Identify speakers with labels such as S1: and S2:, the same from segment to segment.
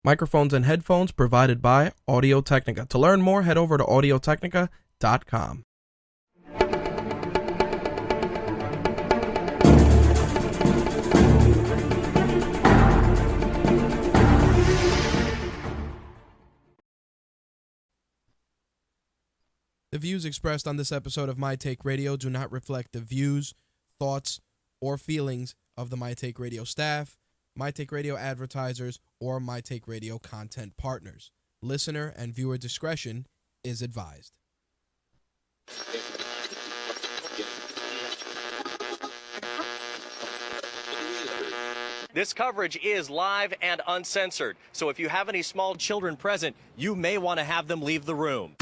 S1: Microphones and headphones provided by Audio-Technica. To learn more, head over to audiotechnica.com. The views expressed on this episode of My Take Radio do not reflect the views, thoughts, or feelings of the My Take Radio staff, My Take Radio advertisers, or My Take Radio content partners. Listener and viewer discretion is advised.
S2: This coverage is live and uncensored, so if you have any small children present, you may want to have them leave the room.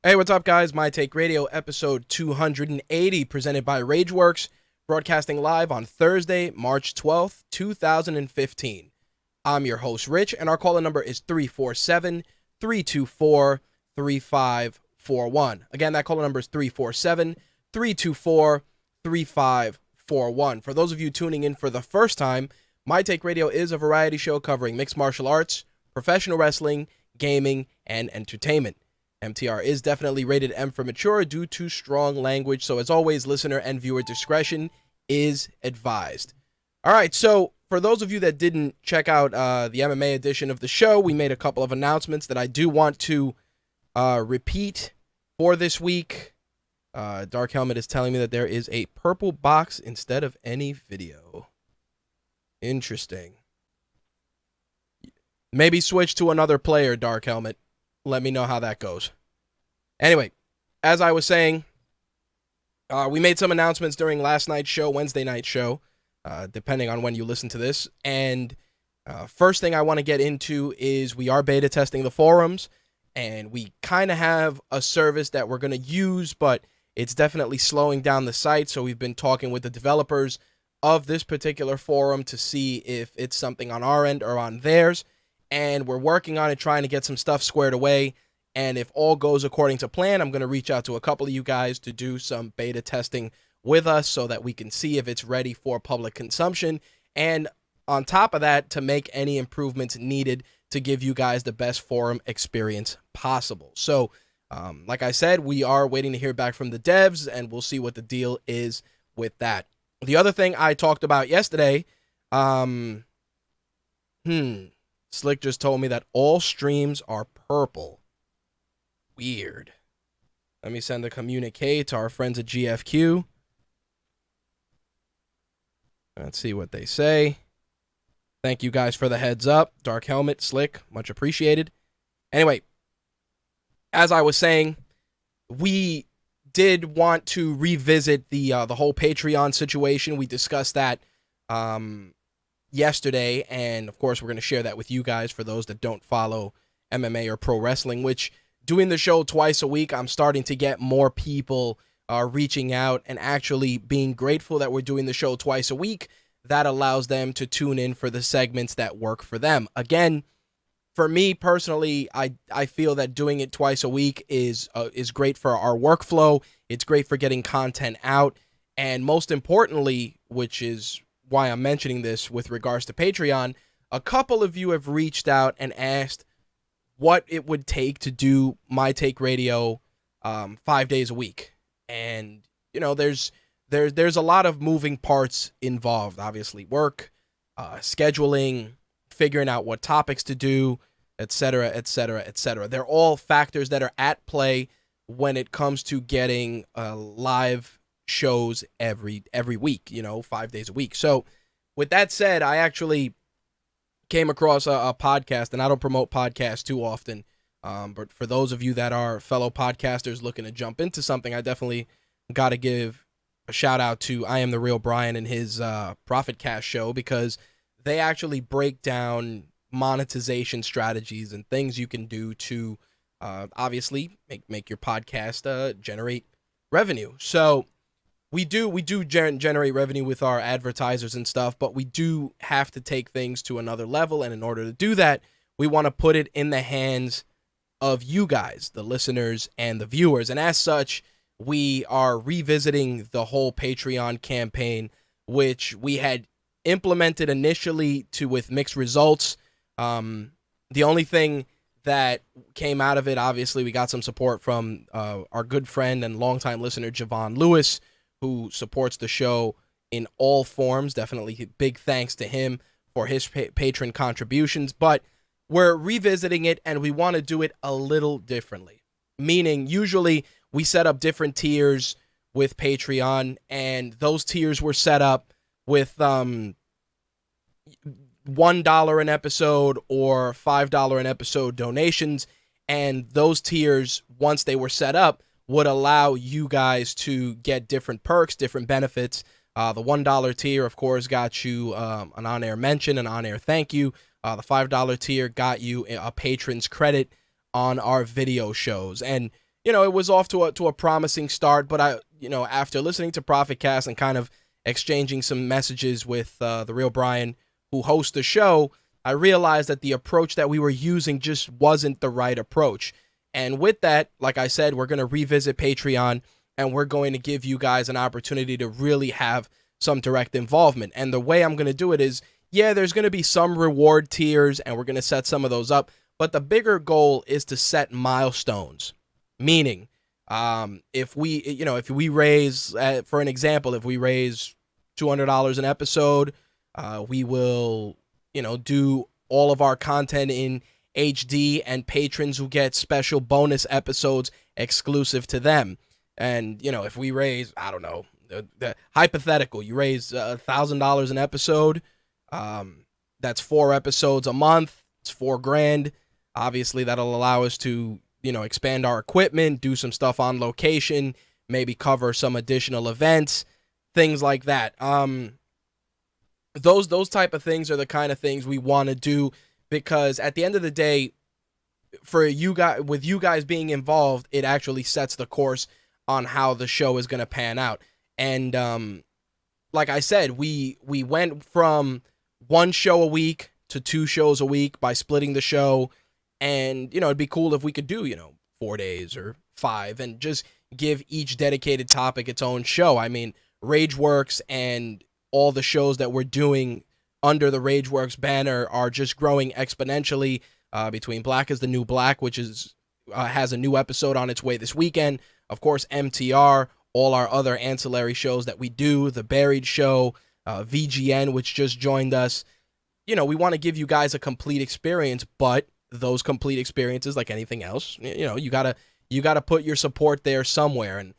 S1: Hey, what's up, guys? My Take Radio, episode 280, presented by Rageworks, broadcasting live on Thursday, March 12th, 2015. I'm your host, Rich, and our caller number is 347-324-3541. Again, that caller number is 347-324-3541. For those of you tuning in for the first time, My Take Radio is a variety show covering mixed martial arts, professional wrestling, gaming, and entertainment. MTR is definitely rated M for mature due to strong language, so as always, listener and viewer discretion is advised. All right, so for those of you that didn't check out the MMA edition of the show, we made a couple of announcements that I do want to repeat for this week. Dark Helmet is telling me that there is a purple box instead of any video. Interesting. Maybe switch to another player, Dark Helmet. Let me know how that goes. Anyway, as I was saying, we made some announcements during last night's show, Wednesday night's show, depending on when you listen to this. And first thing I want to get into is we are beta testing the forums, and we kind of have a service that we're going to use, but it's definitely slowing down the site. So we've been talking with the developers of this particular forum to see if it's something on our end or on theirs. And we're working on it, trying to get some stuff squared away. And if all goes according to plan, I'm going to reach out to a couple of you guys to do some beta testing with us so that we can see if it's ready for public consumption. And on top of that, to make any improvements needed to give you guys the best forum experience possible. So, like I said, we are waiting to hear back from the devs, and we'll see what the deal is with that. The other thing I talked about yesterday, Slick just told me that all streams are purple. Weird. Let me send a communique to our friends at GFQ. Let's see what they say. Thank you guys for the heads up. Dark Helmet, Slick, much appreciated. Anyway, as I was saying, we did want to revisit the whole Patreon situation. We discussed that yesterday, and of course we're going to share that with you guys for those that don't follow MMA or pro wrestling, which doing the show twice a week, I'm starting to get more people reaching out and actually being grateful that we're doing the show twice a week. That allows them to tune in for the segments that work for them. Again, for me personally, I feel that doing it twice a week is great for our workflow. It's great for getting content out, and most importantly, which is why I'm mentioning this with regards to Patreon, a couple of you have reached out and asked what it would take to do My Take Radio 5 days a week. And, you know, there's a lot of moving parts involved. Obviously, work, scheduling, figuring out what topics to do, etc., etc., etc. They're all factors that are at play when it comes to getting live shows every week, 5 days a week. So with that said, I actually came across a podcast, and I don't promote podcasts too often, but for those of you that are fellow podcasters looking to jump into something, I definitely got to give a shout out to I Am the Real Brian and his Profit Cast show, because they actually break down monetization strategies and things you can do to obviously make your podcast generate revenue. So we do generate revenue with our advertisers and stuff, but we do have to take things to another level, and in order to do that, we want to put it in the hands of you guys, the listeners and the viewers. And as such, we are revisiting the whole Patreon campaign, which we had implemented initially with mixed results. The only thing that came out of it, obviously, we got some support from our good friend and longtime listener, Javon Lewis, who supports the show in all forms. Definitely big thanks to him for his patron contributions. But we're revisiting it, and we want to do it a little differently. Meaning, usually we set up different tiers with Patreon, and those tiers were set up with $1 an episode or $5 an episode donations. And those tiers, once they were set up, would allow you guys to get different perks, different benefits. The $1 tier, of course, got you an on-air mention, an on-air thank you. The $5 tier got you a patron's credit on our video shows. And, it was off to a promising start, but after listening to Profit Cast and kind of exchanging some messages with the Real Brian, who hosts the show, I realized that the approach that we were using just wasn't the right approach. And with that, like I said, we're going to revisit Patreon, and we're going to give you guys an opportunity to really have some direct involvement. And the way I'm going to do it is, there's going to be some reward tiers, and we're going to set some of those up. But the bigger goal is to set milestones. Meaning, if we raise, for an example, if we raise $200 an episode, we will, do all of our content in HD, and patrons who get special bonus episodes exclusive to them. And, if we raise, I don't know, the hypothetical, you raise $1,000 an episode, that's 4 episodes a month, it's $4,000. Obviously, that'll allow us to, expand our equipment, do some stuff on location, maybe cover some additional events, things like that. Those type of things are the kind of things we want to do, because at the end of the day, for you guys, with you guys being involved, it actually sets the course on how the show is going to pan out. And like I said, we went from 1 show a week to 2 shows a week by splitting the show. And, it'd be cool if we could do, 4 days or 5 and just give each dedicated topic its own show. I mean, Rageworks and all the shows that we're doing under the Rageworks banner are just growing exponentially, between Black is the New Black, which has a new episode on its way this weekend. Of course, MTR, all our other ancillary shows that we do, The Buried Show, VGN, which just joined us. We want to give you guys a complete experience, but those complete experiences, like anything else, you gotta put your support there somewhere. And,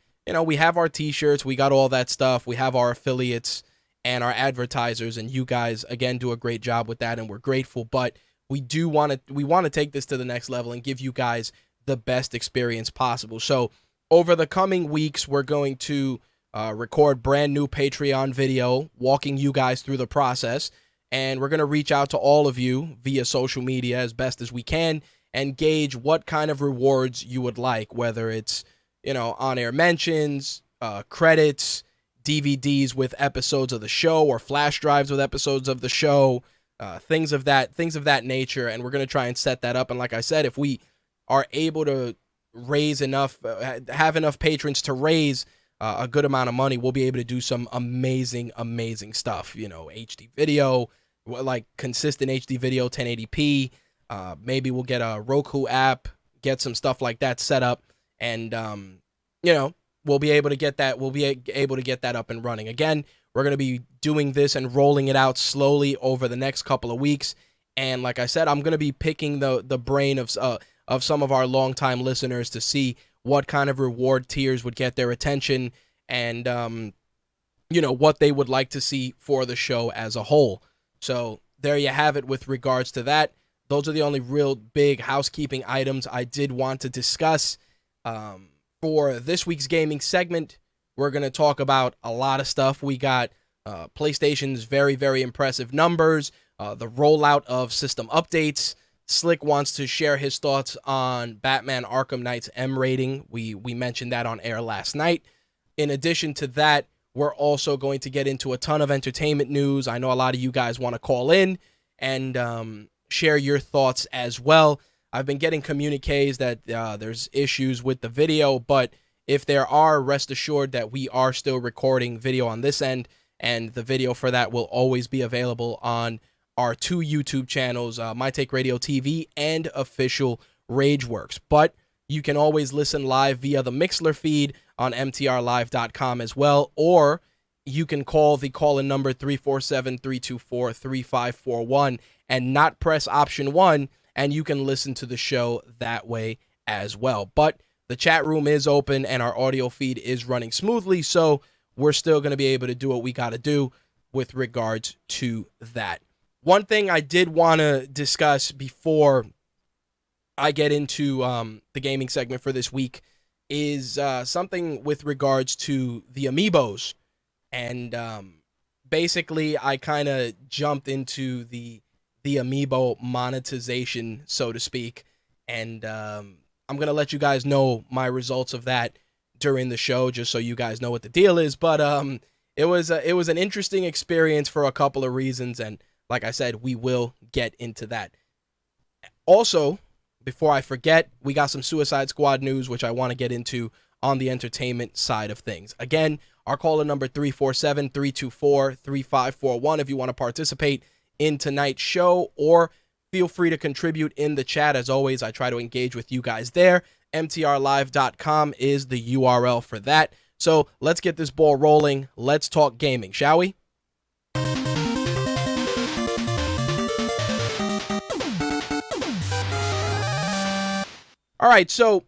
S1: we have our t-shirts, we got all that stuff, we have our affiliates and our advertisers, and you guys, again, do a great job with that, and we're grateful. But we want to take this to the next level and give you guys the best experience possible. So over the coming weeks, we're going to record brand new Patreon video walking you guys through the process, and we're going to reach out to all of you via social media as best as we can and gauge what kind of rewards you would like, whether it's, on-air mentions, credits, DVDs with episodes of the show, or flash drives with episodes of the show, things of that nature. And we're going to try and set that up. And like I said, if we are able to raise enough, have enough patrons to raise a good amount of money, we'll be able to do some amazing stuff. HD video, like consistent HD video, 1080p. Maybe we'll get a Roku app, get some stuff like that set up, and we'll be able to get that. We'll be able to get that up and running. Again, we're going to be doing this and rolling it out slowly over the next couple of weeks. And like I said, I'm going to be picking the brain of some of our longtime listeners to see what kind of reward tiers would get their attention, and what they would like to see for the show as a whole. So there you have it with regards to that. Those are the only real big housekeeping items I did want to discuss. For this week's gaming segment, we're going to talk about a lot of stuff. We got PlayStation's very, very impressive numbers, the rollout of system updates. Slick wants to share his thoughts on Batman Arkham Knight's M rating. We mentioned that on air last night. In addition to that, we're also going to get into a ton of entertainment news. I know a lot of you guys want to call in and share your thoughts as well. I've been getting communiques that there's issues with the video, but if there are, rest assured that we are still recording video on this end, and the video for that will always be available on our two YouTube channels, My Take Radio TV and Official Rageworks. But you can always listen live via the Mixlr feed on mtrlive.com as well, or you can call the call-in number 347-324-3541 and not press option 1, and you can listen to the show that way as well. But the chat room is open and our audio feed is running smoothly, so we're still going to be able to do what we got to do with regards to that. One thing I did want to discuss before I get into the gaming segment for this week is something with regards to the amiibos. And basically, I kind of jumped into the amiibo monetization, so to speak. And I'm going to let you guys know my results of that during the show, just so you guys know what the deal is. But it was an interesting experience for a couple of reasons. And like I said, we will get into that. Also, before I forget, we got some Suicide Squad news, which I want to get into on the entertainment side of things. Again, our caller number 347-324-3541 if you want to participate in tonight's show, or feel free to contribute in the chat. As always, I try to engage with you guys there. mtrlive.com is the URL for that. So let's get this ball rolling. Let's talk gaming, shall we? All right, so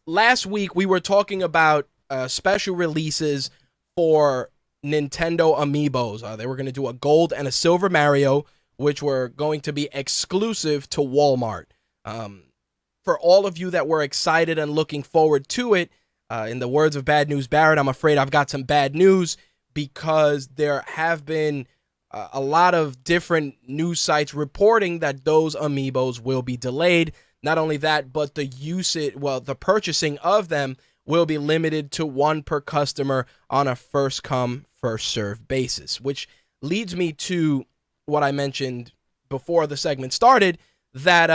S1: last week we were talking about special releases for Nintendo Amiibos. They were going to do a gold and a silver Mario, which were going to be exclusive to Walmart. For all of you that were excited and looking forward to it, in the words of Bad News Barrett, I'm afraid I've got some bad news, because there have been a lot of different news sites reporting that those Amiibos will be delayed. Not only that, but the purchasing of them will be limited to one per customer on a first come, first served basis, which leads me to what I mentioned before the segment started, that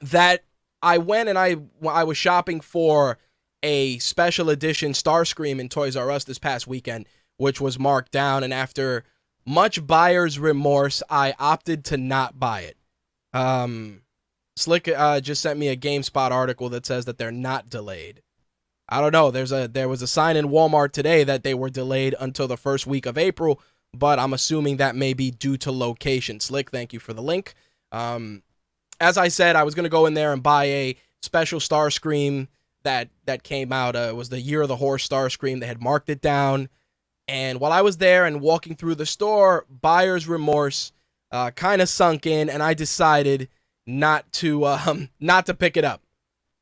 S1: that I went and I was shopping for a special edition Starscream in Toys R Us this past weekend, which was marked down, and after much buyer's remorse, I opted to not buy it. Slick just sent me a GameSpot article that says that they're not delayed. I don't know. There was a sign in Walmart today that they were delayed until the first week of April, but I'm assuming that may be due to location. Slick, thank you for the link. As I said, I was going to go in there and buy a special Starscream that came out. It was the Year of the Horse Starscream. They had marked it down. And while I was there and walking through the store, buyer's remorse kind of sunk in, and I decided not to pick it up.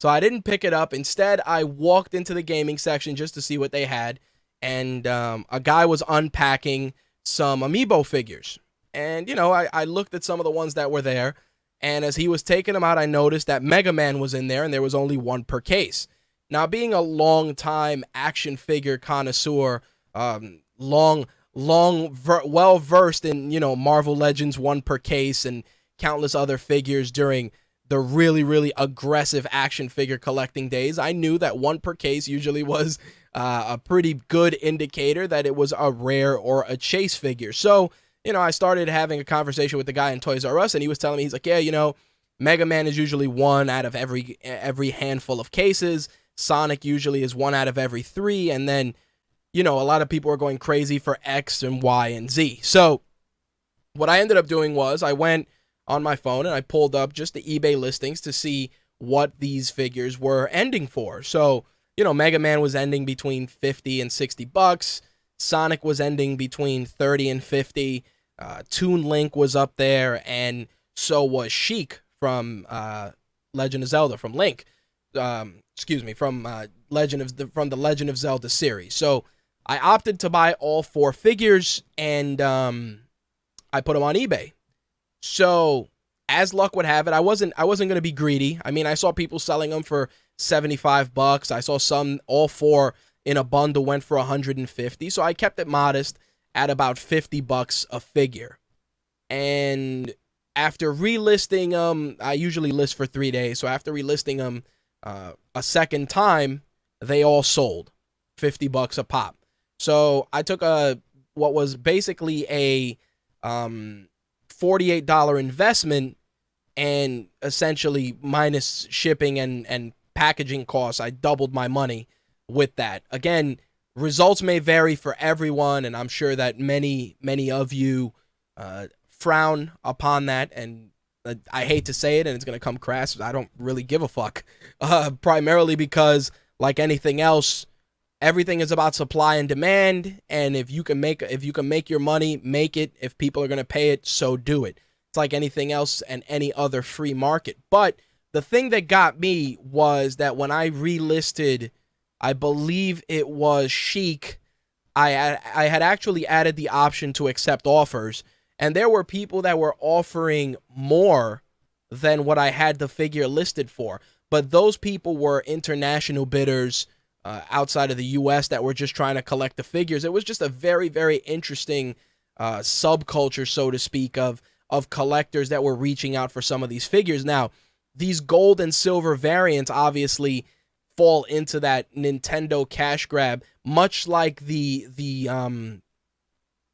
S1: So I didn't pick it up. Instead, I walked into the gaming section just to see what they had, and a guy was unpacking some Amiibo figures. And, I looked at some of the ones that were there, and as he was taking them out, I noticed that Mega Man was in there, and there was only one per case. Now, being a long-time action figure connoisseur, well-versed in, Marvel Legends, one per case, and countless other figures during the really, really aggressive action figure collecting days, I knew that one per case usually was a pretty good indicator that it was a rare or a chase figure. So, I started having a conversation with the guy in Toys R Us, and he was telling me, he's like, yeah, Mega Man is usually one out of every handful of cases. Sonic usually is one out of every 3, and then, a lot of people are going crazy for X and Y and Z. So what I ended up doing was I went on my phone and I pulled up just the eBay listings to see what these figures were ending for. So, Mega Man was ending between 50 and 60 bucks. Sonic was ending between 30 and 50. Toon Link was up there, and so was Sheik from Legend of Zelda, from Link. From the Legend of Zelda series. So I opted to buy all 4 figures, and I put them on eBay. So as luck would have it, I wasn't going to be greedy. I mean, I saw people selling them for 75 bucks. I saw all 4 in a bundle went for 150. So I kept it modest at about 50 bucks a figure. And after relisting them, I usually list for 3 days. So after relisting them a second time, they all sold 50 bucks a pop. So I took what was basically a $48 investment, and essentially minus shipping and packaging costs, I doubled my money with that. Again, results may vary for everyone, and I'm sure that many of you frown upon that, and I hate to say it, and it's going to come crass. I don't really give a fuck, primarily because, like anything else, everything is about supply and demand, and if you can make your money, make it. If people are going to pay it, so do it. It's like anything else and any other free market. But the thing that got me was that when I relisted, I believe it was Sheik, I had actually added the option to accept offers, and there were people that were offering more than what I had the figure listed for. But those people were international bidders outside of the U.S. that were just trying to collect the figures. It was just a very, very interesting subculture, so to speak, of collectors that were reaching out for some of these figures. Now, these gold and silver variants obviously fall into that Nintendo cash grab, much like the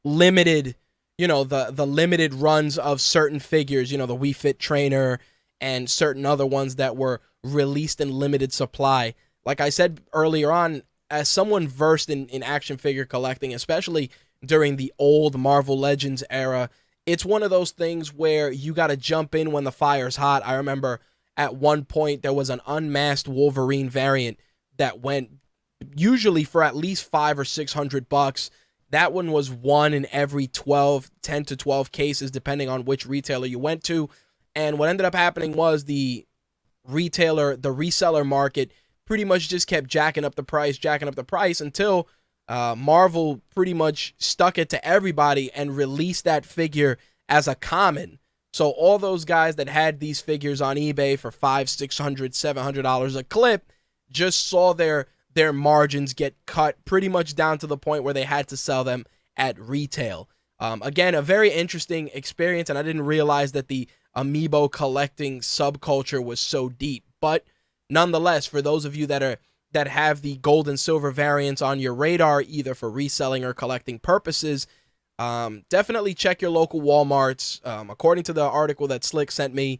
S1: limited, the limited runs of certain figures, the Wii Fit Trainer and certain other ones that were released in limited supply. Like I said earlier on, as someone versed in action figure collecting, especially during the old Marvel Legends era, it's one of those things where you got to jump in when the fire's hot. I remember at one point there was an unmasked Wolverine variant that went usually for at least $500 or $600. That one was one in every 10 to 12 cases, depending on which retailer you went to. And what ended up happening was the reseller market pretty much just kept jacking up the price until Marvel pretty much stuck it to everybody and released that figure as a common. So all those guys that had these figures on eBay for $500, $600, $700 a clip just saw their margins get cut pretty much down to the point where they had to sell them at retail. Again, a very interesting experience, and I didn't realize that the amiibo collecting subculture was so deep. But nonetheless, for those of you that have the gold and silver variants on your radar, either for reselling or collecting purposes, definitely check your local Walmarts. According to the article that Slick sent me,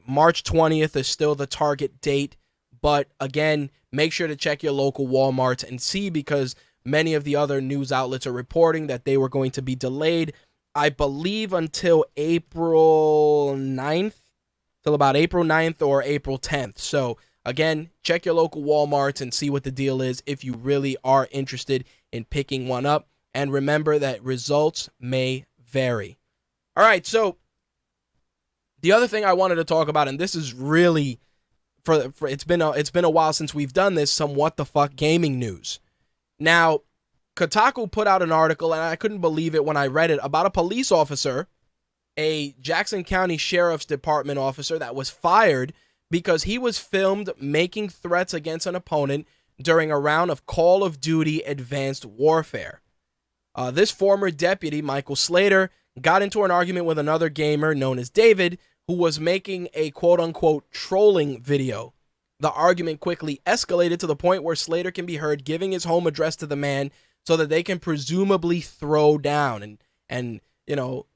S1: March 20th is still the target date. But again, make sure to check your local Walmarts and see, because many of the other news outlets are reporting that they were going to be delayed, I believe, until April 9th, till about April 9th or April 10th. So again, check your local Walmarts and see what the deal is if you really are interested in picking one up. And remember that results may vary. All right, so the other thing I wanted to talk about, and this is really, it's been a while since we've done this, some what the fuck gaming news. Now, Kotaku put out an article, and I couldn't believe it when I read it, about a police officer, a Jackson County Sheriff's Department officer that was fired because he was filmed making threats against an opponent during a round of Call of Duty Advanced Warfare. This former deputy, Michael Slater, got into an argument with another gamer known as David, who was making a quote-unquote trolling video. The argument quickly escalated to the point where Slater can be heard giving his home address to the man so that they can presumably throw down and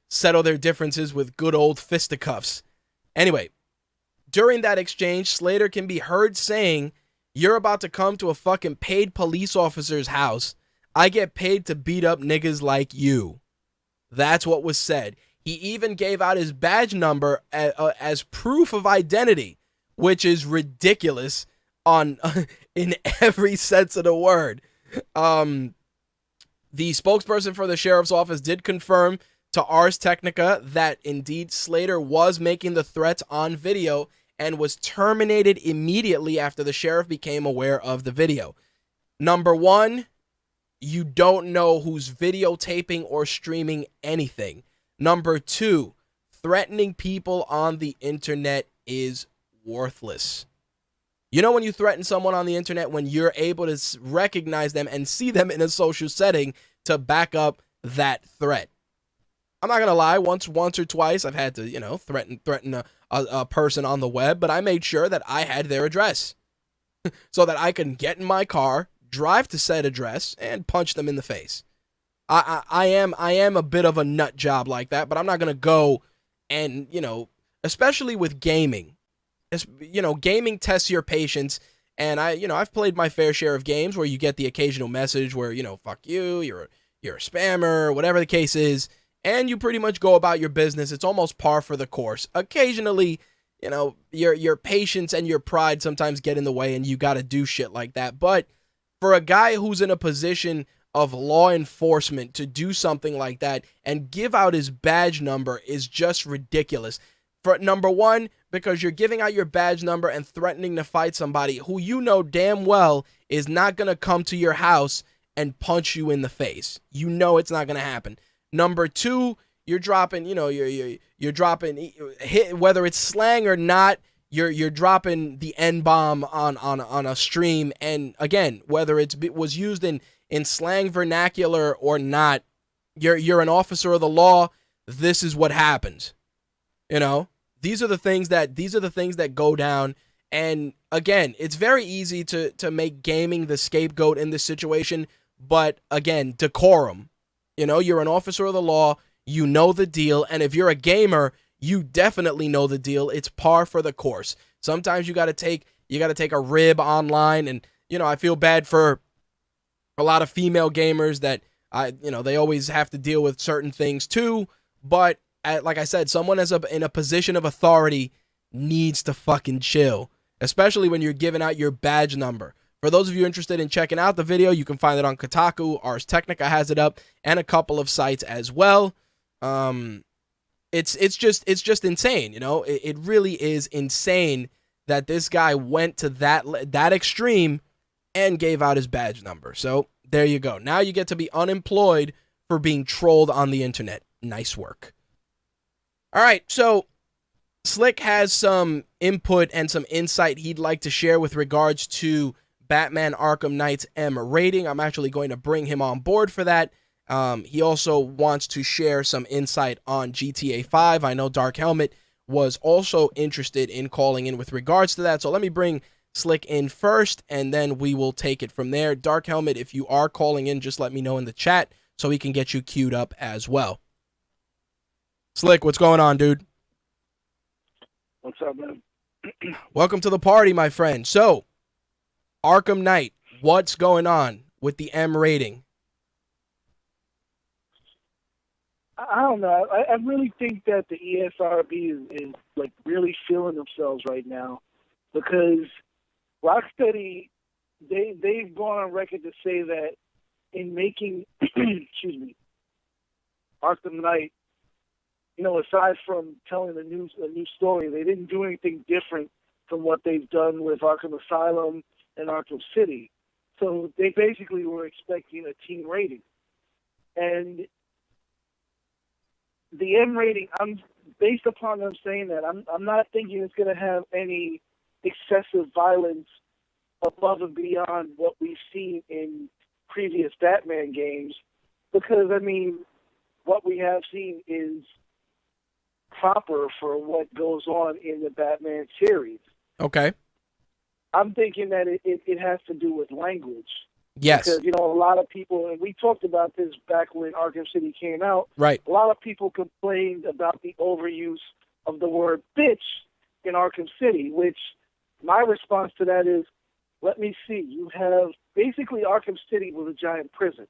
S1: settle their differences with good old fisticuffs. Anyway, during that exchange, Slater can be heard saying, "You're about to come to a fucking paid police officer's house. I get paid to beat up niggas like you." That's what was said. He even gave out his badge number as proof of identity, which is ridiculous on in every sense of the word. The spokesperson for the sheriff's office did confirm to Ars Technica that indeed Slater was making the threats on video and was terminated immediately after the sheriff became aware of the video. Number one, you don't know who's videotaping or streaming anything. Number two, threatening people on the internet is worthless. You know when you threaten someone on the internet, when you're able to recognize them and see them in a social setting to back up that threat. I'm not going to lie, once or twice I've had to, threaten a person on the web, but I made sure that I had their address so that I can get in my car, drive to said address, and punch them in the face. I am a bit of a nut job like that, but I'm not going to go and, especially with gaming. Gaming tests your patience, and I've played my fair share of games where you get the occasional message where, fuck you, you're a spammer, whatever the case is, and you pretty much go about your business. It's almost par for the course. Occasionally, your patience and your pride sometimes get in the way, and you got to do shit like that. But for a guy who's in a position of law enforcement to do something like that and give out his badge number is just ridiculous. For number one, because you're giving out your badge number and threatening to fight somebody who you know damn well is not going to come to your house and punch you in the face. You know it's not going to happen. Number two, you're dropping, you're dropping, whether it's slang or not, you're dropping the N-bomb on a stream. And again, whether it was used in slang vernacular or not, you're an officer of the law. This is what happens. These are the things that go down. And again, it's very easy to make gaming the scapegoat in this situation. But again, decorum. You're an officer of the law. You know the deal. And if you're a gamer, you definitely know the deal. It's par for the course. Sometimes you got to take a rib online. And, I feel bad for a lot of female gamers that they always have to deal with certain things too. But like I said, someone in a position of authority needs to fucking chill, especially when you're giving out your badge number. For those of you interested in checking out the video, you can find it on Kotaku. Ars Technica has it up, and a couple of sites as well. It's just insane, It really is insane that this guy went to that extreme and gave out his badge number. So there you go. Now you get to be unemployed for being trolled on the internet. Nice work. All right, so Slick has some input and some insight he'd like to share with regards to Batman Arkham Knight's M rating. I'm actually going to bring him on board for that. He also wants to share some insight on GTA 5. I know Dark Helmet was also interested in calling in with regards to that. So let me bring Slick in first, and then we will take it from there. Dark Helmet, if you are calling in, just let me know in the chat so we can get you queued up as well. Slick, what's going on, dude?
S3: What's up, man?
S1: Welcome to the party, my friend. So, Arkham Knight, what's going on with the M rating?
S3: I don't know. I really think that the ESRB is like really feeling themselves right now, because Rocksteady, they've gone on record to say that in making excuse me, Arkham Knight, aside from telling a new story, they didn't do anything different from what they've done with Arkham Asylum and Arkham City. So they basically were expecting a teen rating. And the M rating, I'm based upon them saying that, I'm not thinking it's going to have any excessive violence above and beyond what we've seen in previous Batman games, because, what we have seen is proper for what goes on in the Batman series.
S1: Okay.
S3: I'm thinking that it has to do with language.
S1: Yes.
S3: Because, a lot of people, and we talked about this back when Arkham City came out,
S1: right.
S3: A lot of people complained about the overuse of the word bitch in Arkham City, which my response to that is, let me see, you have, basically Arkham City was a giant prison.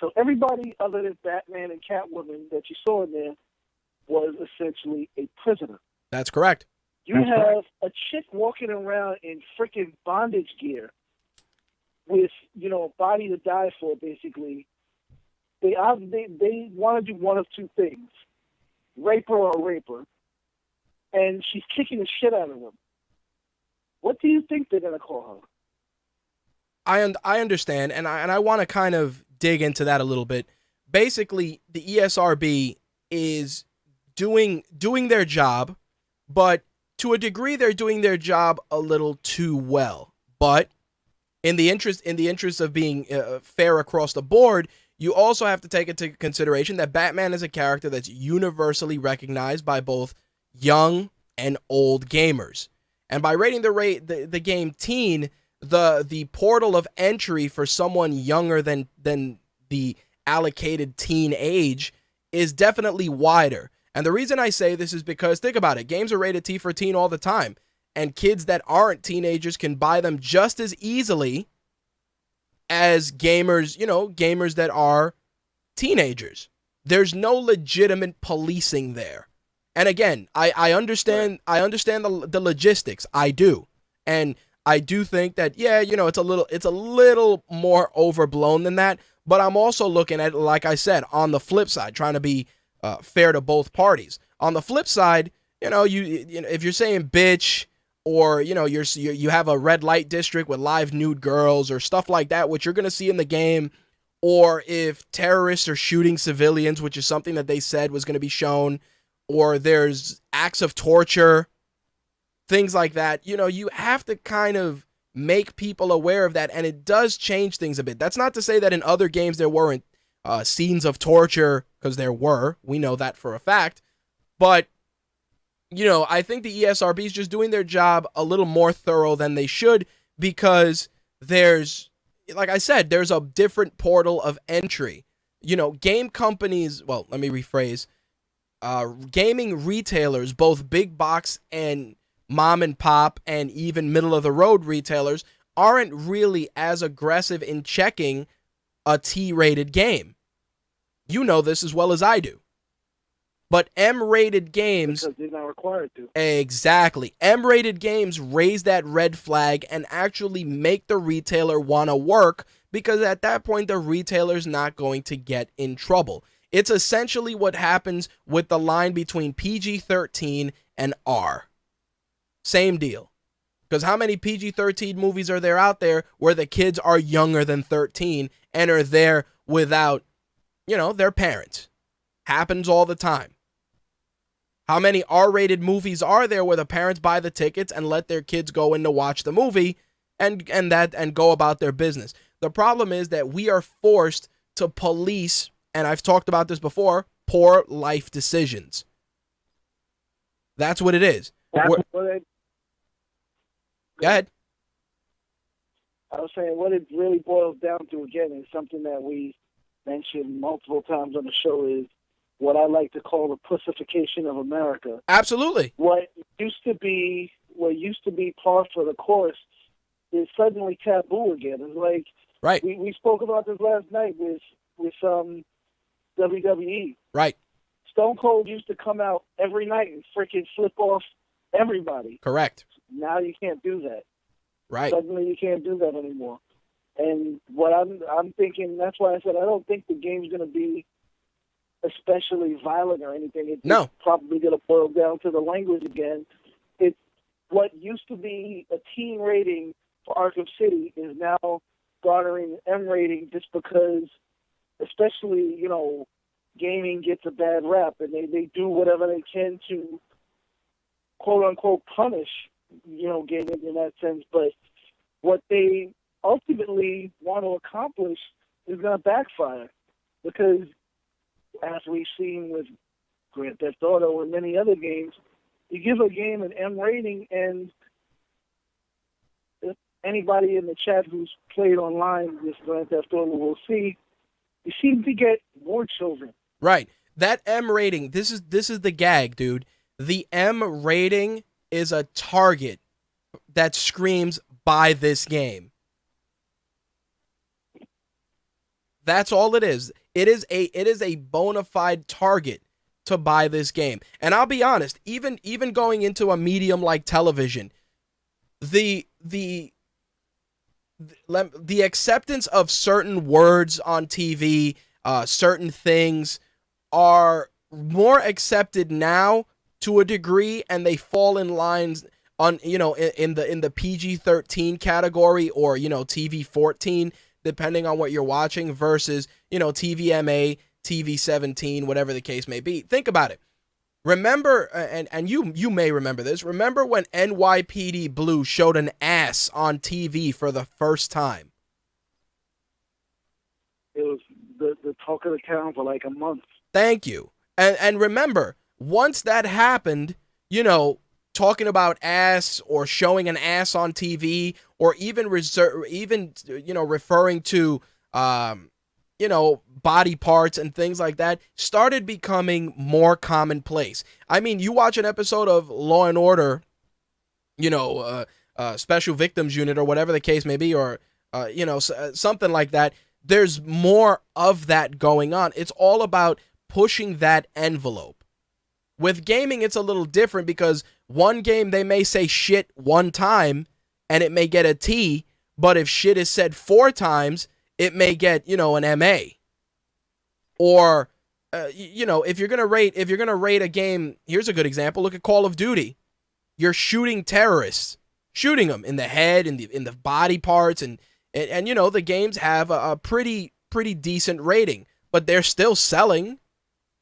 S3: So everybody other than Batman and Catwoman that you saw in there was essentially a prisoner.
S1: That's correct.
S3: You have a chick walking around in freaking bondage gear with, a body to die for, basically. They want to do one of two things. Rape her or rape her. And she's kicking the shit out of them. What do you think they're going to call her?
S1: I understand, and I want to kind of dig into that a little bit. Basically, the ESRB is doing their job, but to a degree, they're doing their job a little too well. But in the interest of being fair across the board, you also have to take into consideration that Batman is a character that's universally recognized by both young and old gamers. And by rating the game teen, the portal of entry for someone younger than the allocated teen age is definitely wider. And the reason I say this is because, think about it, games are rated T for teen all the time, and kids that aren't teenagers can buy them just as easily as gamers, gamers that are teenagers. There's no legitimate policing there. And again, I understand the logistics. I do. And I do think that, it's a little more overblown than that. But I'm also looking at it, like I said, on the flip side, trying to be fair to both parties. On the flip side, if you're saying bitch, or you have a red light district with live nude girls or stuff like that, which you're going to see in the game, or if terrorists are shooting civilians, which is something that they said was going to be shown, or there's acts of torture, things like that, you have to kind of make people aware of that, and it does change things a bit. That's not to say that in other games there weren't scenes of torture, because there were. We know that for a fact. But I think the ESRB is just doing their job a little more thorough than they should, because there's, like I said, there's a different portal of entry. Game companies, well, let me rephrase, gaming retailers, both big box and mom and pop and even middle of the road retailers, aren't really as aggressive in checking a T-rated game. You know this as well as I do. But M-rated games...
S3: Because they're not required to.
S1: Exactly. M-rated games raise that red flag and actually make the retailer want to work, because at that point, the retailer's not going to get in trouble. It's essentially what happens with the line between PG-13 and R. Same deal. Because how many PG-13 movies are there out there where the kids are younger than 13 and are there without, their parents? Happens all the time. How many R-rated movies are there where the parents buy the tickets and let their kids go in to watch the movie and go about their business? The problem is that we are forced to police, and I've talked about this before, poor life decisions. That's what it is. Go ahead.
S3: I was saying what it really boils down to, again, is something that we mentioned multiple times on the show, is what I like to call the pussification of America.
S1: Absolutely.
S3: What used to be par for the course is suddenly taboo again. It's like,
S1: right.
S3: We spoke about this last night with WWE.
S1: Right.
S3: Stone Cold used to come out every night and freaking flip off everybody.
S1: Correct.
S3: Now you can't do that.
S1: Right.
S3: Suddenly you can't do that anymore. And what I'm thinking, that's why I said I don't think the game's going to be especially violent or anything. It's probably going to boil down to the language again. It's what used to be a teen rating for Arkham City is now garnering an M rating, just because, especially, gaming gets a bad rap, and they do whatever they can to quote unquote punish, gaming in that sense. But what they ultimately want to accomplish is going to backfire, because as we've seen with Grand Theft Auto and many other games, you give a game an M rating, and if anybody in the chat who's played online with Grand Theft Auto will see, you seem to get more children.
S1: Right. That M rating, this is the gag, dude. The M rating is a target that screams, buy this game. That's all it is. It is a bona fide target to buy this game. And I'll be honest, even going into a medium like television, the acceptance of certain words on TV, certain things are more accepted now to a degree, and they fall in lines on, in the PG-13 category, or, TV 14, depending on what you're watching, versus, TVMA, TV 17, whatever the case may be. Think about it. Remember, and you may remember this, remember when NYPD Blue showed an ass on TV for the first time?
S3: It was the talk of the town for like a month.
S1: Thank you. And remember, once that happened, talking about ass or showing an ass on TV, or even referring to body parts and things like that, started becoming more commonplace. I mean, you watch an episode of Law and Order, Special Victims Unit, or whatever the case may be, or something like that. There's more of that going on. It's all about pushing that envelope. With gaming, it's a little different, because one game they may say shit one time and it may get a T, but if shit is said 4 times, it may get, an MA. Or, if you're gonna rate a game, here's a good example. Look at Call of Duty. You're shooting terrorists, shooting them in the head, in the body parts, and the games have a pretty decent rating, but they're still selling.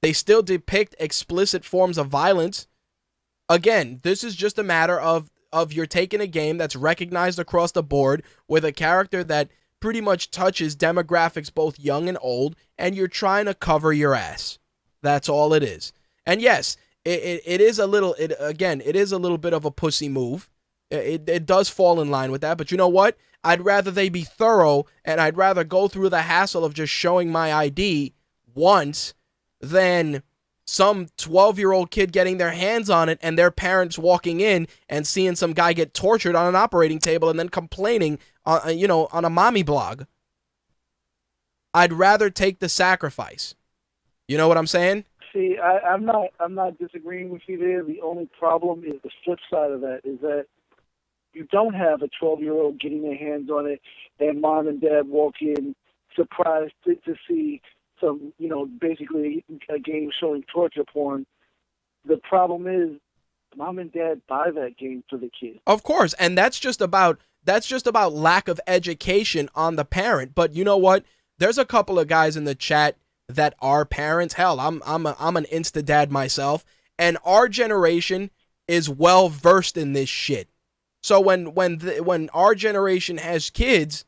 S1: They still depict explicit forms of violence. Again, this is just a matter of you're taking a game that's recognized across the board with a character that pretty much touches demographics both young and old, and you're trying to cover your ass. That's all it is. And yes, it is a little bit of a pussy move. It does fall in line with that, but you know what? I'd rather they be thorough, and I'd rather go through the hassle of just showing my ID once than some 12-year-old kid getting their hands on it and their parents walking in and seeing some guy get tortured on an operating table and then complaining, on a mommy blog. I'd rather take the sacrifice. You know what I'm saying?
S3: See, I'm not disagreeing with you there. The only problem is the flip side of that, is that you don't have a 12-year-old getting their hands on it and mom and dad walk in surprised to see some, basically a game showing torture porn. The problem is mom and dad buy that game for the kid.
S1: Of course, and that's just about lack of education on the parent. But you know what? There's a couple of guys in the chat that are parents. Hell, I'm an Insta dad myself, and our generation is well versed in this shit. So when our generation has kids,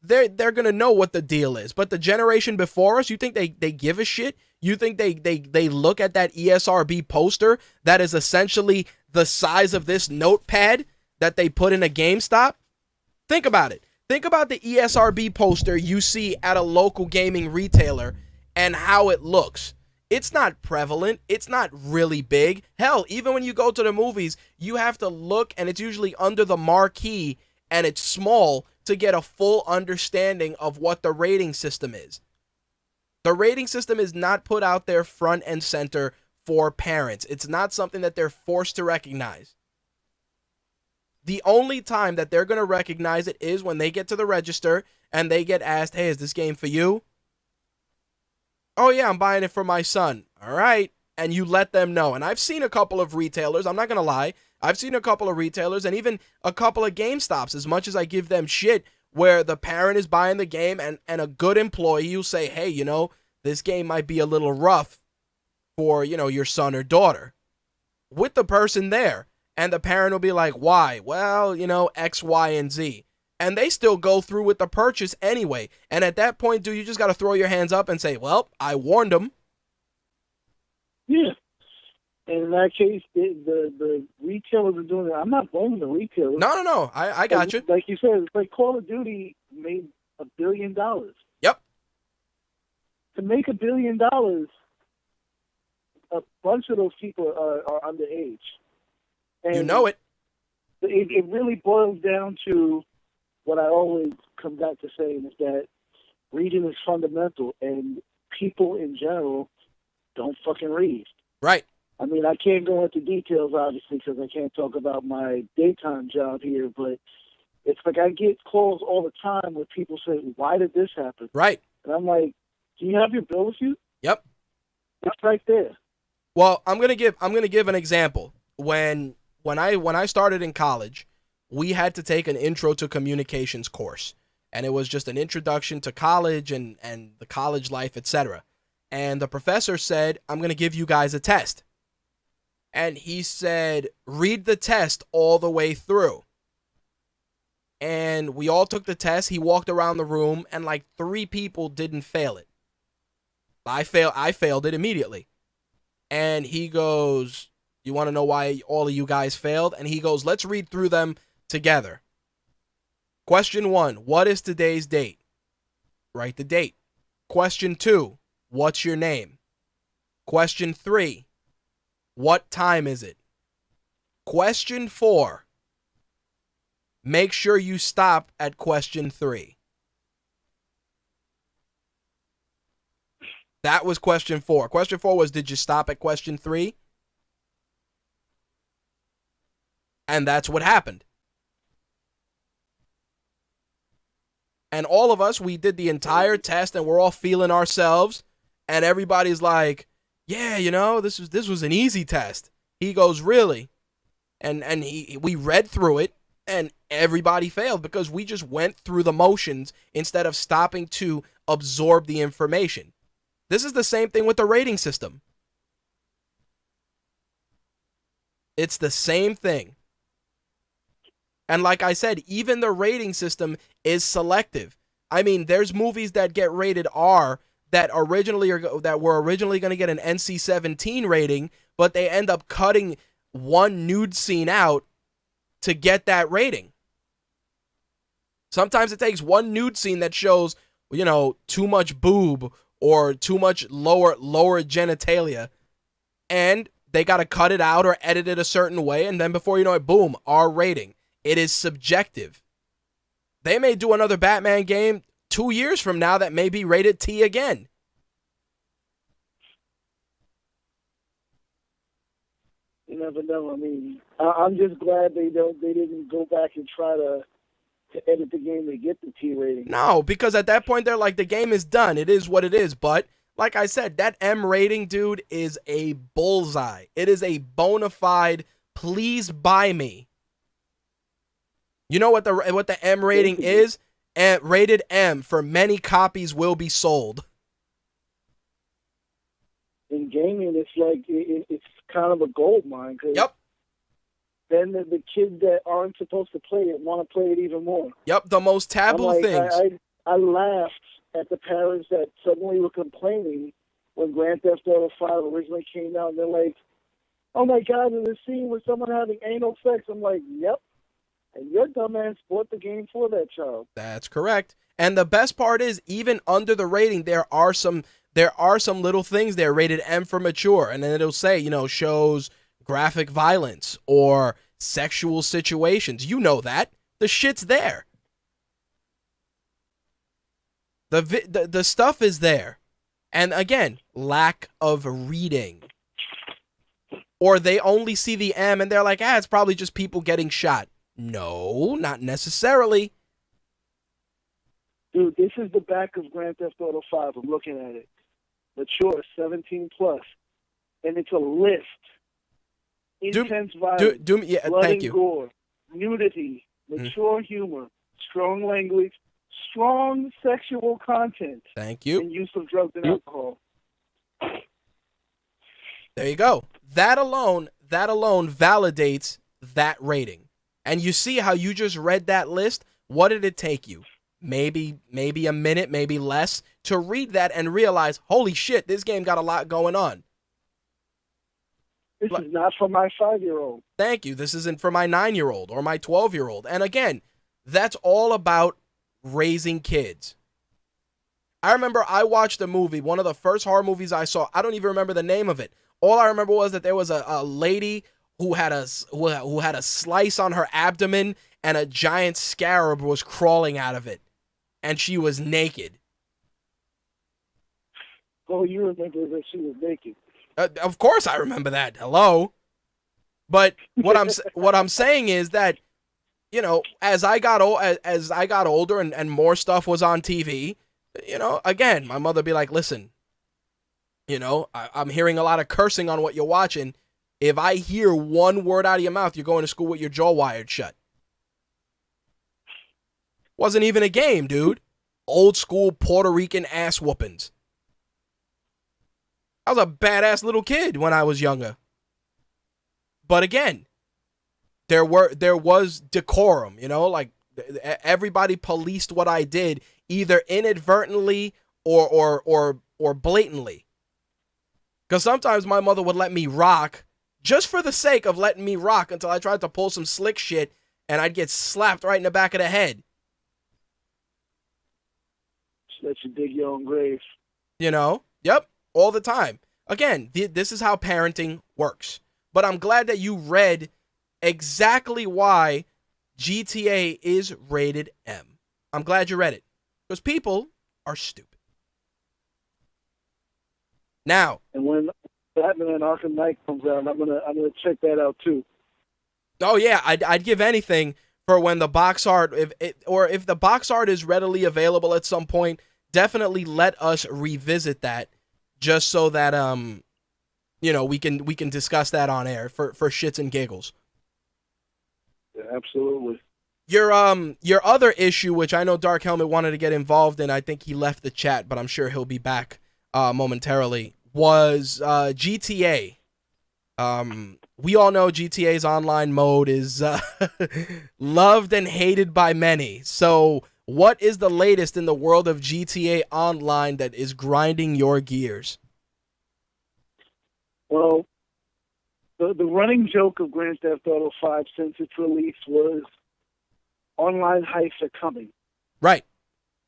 S1: they're gonna know what the deal is. But the generation before us, you think they give a shit? You think they look at that ESRB poster that is essentially the size of this notepad that they put in a GameStop? Think about it. Think about the ESRB poster you see at a local gaming retailer and how it looks. It's not prevalent. It's not really big. Hell, even when you go to the movies, you have to look, and it's usually under the marquee, and it's small, to get a full understanding of what the rating system is. The rating system is not put out there front and center for parents. It's not something that they're forced to recognize. The only time that they're going to recognize it is when they get to the register and they get asked, hey, is this game for you? Oh, yeah, I'm buying it for my son. All right. And you let them know. And I've seen a couple of retailers, I'm not going to lie, I've seen a couple of retailers and even a couple of GameStops, as much as I give them shit, where the parent is buying the game and a good employee will say, hey, this game might be a little rough for, your son or daughter, with the person there. And the parent will be like, why? Well, X, Y, and Z. And they still go through with the purchase anyway. And at that point, dude, you just got to throw your hands up and say, well, I warned them.
S3: Yeah. And in that case, the retailers are doing it. I'm not blaming the retailers.
S1: No. I got you.
S3: Like you said, it's like Call of Duty made $1 billion.
S1: Yep.
S3: To make $1 billion, a bunch of those people are underage. And
S1: you know it.
S3: It really boils down to what I always come back to saying, is that reading is fundamental, and people in general don't fucking read.
S1: Right.
S3: I mean, I can't go into details, obviously, because I can't talk about my daytime job here, but it's like I get calls all the time where people say, why did this happen?
S1: Right.
S3: And I'm like, do you have your bill with you?
S1: Yep.
S3: It's right there.
S1: Well, I'm gonna give an example. When I started in college, we had to take an intro to communications course, and it was just an introduction to college and the college life, etc. And the professor said, I'm going to give you guys a test. And he said, read the test all the way through. And we all took the test. He walked around the room, and like 3 people didn't fail it. I failed it immediately. And he goes, you want to know why all of you guys failed? And he goes, let's read through them together. Question 1, what is today's date? Write the date. Question 2, what's your name? Question 3, what time is it? Question 4, make sure you stop at question 3. That was question 4. Question 4 was, did you stop at question 3? And that's what happened. And all of us, we did the entire test, and we're all feeling ourselves. And everybody's like, yeah, you know, this was an easy test. He goes, really? And we read through it, and everybody failed because we just went through the motions instead of stopping to absorb the information. This is the same thing with the rating system. It's the same thing. And like I said, even the rating system is selective. I mean, there's movies that get rated R that were originally going to get an NC-17 rating, but they end up cutting one nude scene out to get that rating. Sometimes it takes one nude scene that shows, you know, too much boob or too much lower genitalia, and they got to cut it out or edit it a certain way, and then before you know it, boom, R rating. It is subjective. They may do another Batman game 2 years from now that may be rated T again.
S3: You never know. I mean, I'm just glad they didn't go back and try to edit the game to get the T rating.
S1: No, because at that point they're like, the game is done. It is what it is. But like I said, that M rating, dude, is a bullseye. It is a bona fide, please buy me. You know what the M rating is? Rated M, for many copies will be sold.
S3: In gaming, it's like it's kind of a gold mine. Cause
S1: yep.
S3: Then the kids that aren't supposed to play it want to play it even more.
S1: Yep, the most taboo things.
S3: I laughed at the parents that suddenly were complaining when Grand Theft Auto 5 originally came out. And they're like, oh my God, there's a scene with someone having anal sex. I'm like, yep. And your dumbass bought the game for that child.
S1: That's correct. And the best part is, even under the rating, there are some little things there rated M for mature, and then it'll say, you know, shows graphic violence or sexual situations. You know that. The shit's there. The stuff is there. And again, lack of reading. Or they only see the M and they're like, it's probably just people getting shot. No, not necessarily.
S3: Dude, this is the back of Grand Theft Auto 5. I'm looking at it. Mature, 17 plus. And it's a list. Intense violence, blood
S1: thank
S3: and
S1: you.
S3: gore, nudity, mature humor, strong language, strong sexual content.
S1: Thank you.
S3: And use of drugs and alcohol.
S1: There you go. That alone validates that rating. And you see how you just read that list? What did it take you? Maybe a minute, maybe less, to read that and realize, holy shit, this game got a lot going on.
S3: This is not for my 5-year-old.
S1: Thank you. This isn't for my 9-year-old or my 12-year-old. And again, that's all about raising kids. I remember I watched a movie, one of the first horror movies I saw. I don't even remember the name of it. All I remember was that there was a lady who had a slice on her abdomen and a giant scarab was crawling out of it. And she was naked.
S3: All you remember is that she was naked.
S1: Of course I remember that. Hello. But what I'm saying is that, you know, as I got older and more stuff was on TV, you know, again, my mother be like, listen, you know, I'm hearing a lot of cursing on what you're watching. If I hear one word out of your mouth, you're going to school with your jaw wired shut. Wasn't even a game, dude. Old school Puerto Rican ass whoopings. I was a badass little kid when I was younger. But again, there was decorum, you know, like everybody policed what I did, either inadvertently or blatantly. Because sometimes my mother would let me rock just for the sake of letting me rock until I tried to pull some slick shit and I'd get slapped right in the back of the head.
S3: She let you dig your own grave.
S1: You know? Yep. All the time. Again, this is how parenting works. But I'm glad that you read exactly why GTA is rated M. I'm glad you read it. Because people are stupid. Now.
S3: And when Batman and Arkham Knight comes out, I'm gonna check that out too.
S1: Oh yeah, I'd give anything for when the box art, if the box art is readily available at some point, definitely let us revisit that, just so that you know, we can discuss that on air for shits and giggles.
S3: Yeah, absolutely.
S1: Your other issue, which I know Dark Helmet wanted to get involved in, I think he left the chat, but I'm sure he'll be back momentarily, was GTA. We all know GTA's online mode is loved and hated by many. So what is the latest in the world of GTA Online that is grinding your gears?
S3: Well, the running joke of Grand Theft Auto 5 since its release was online heists are coming.
S1: Right.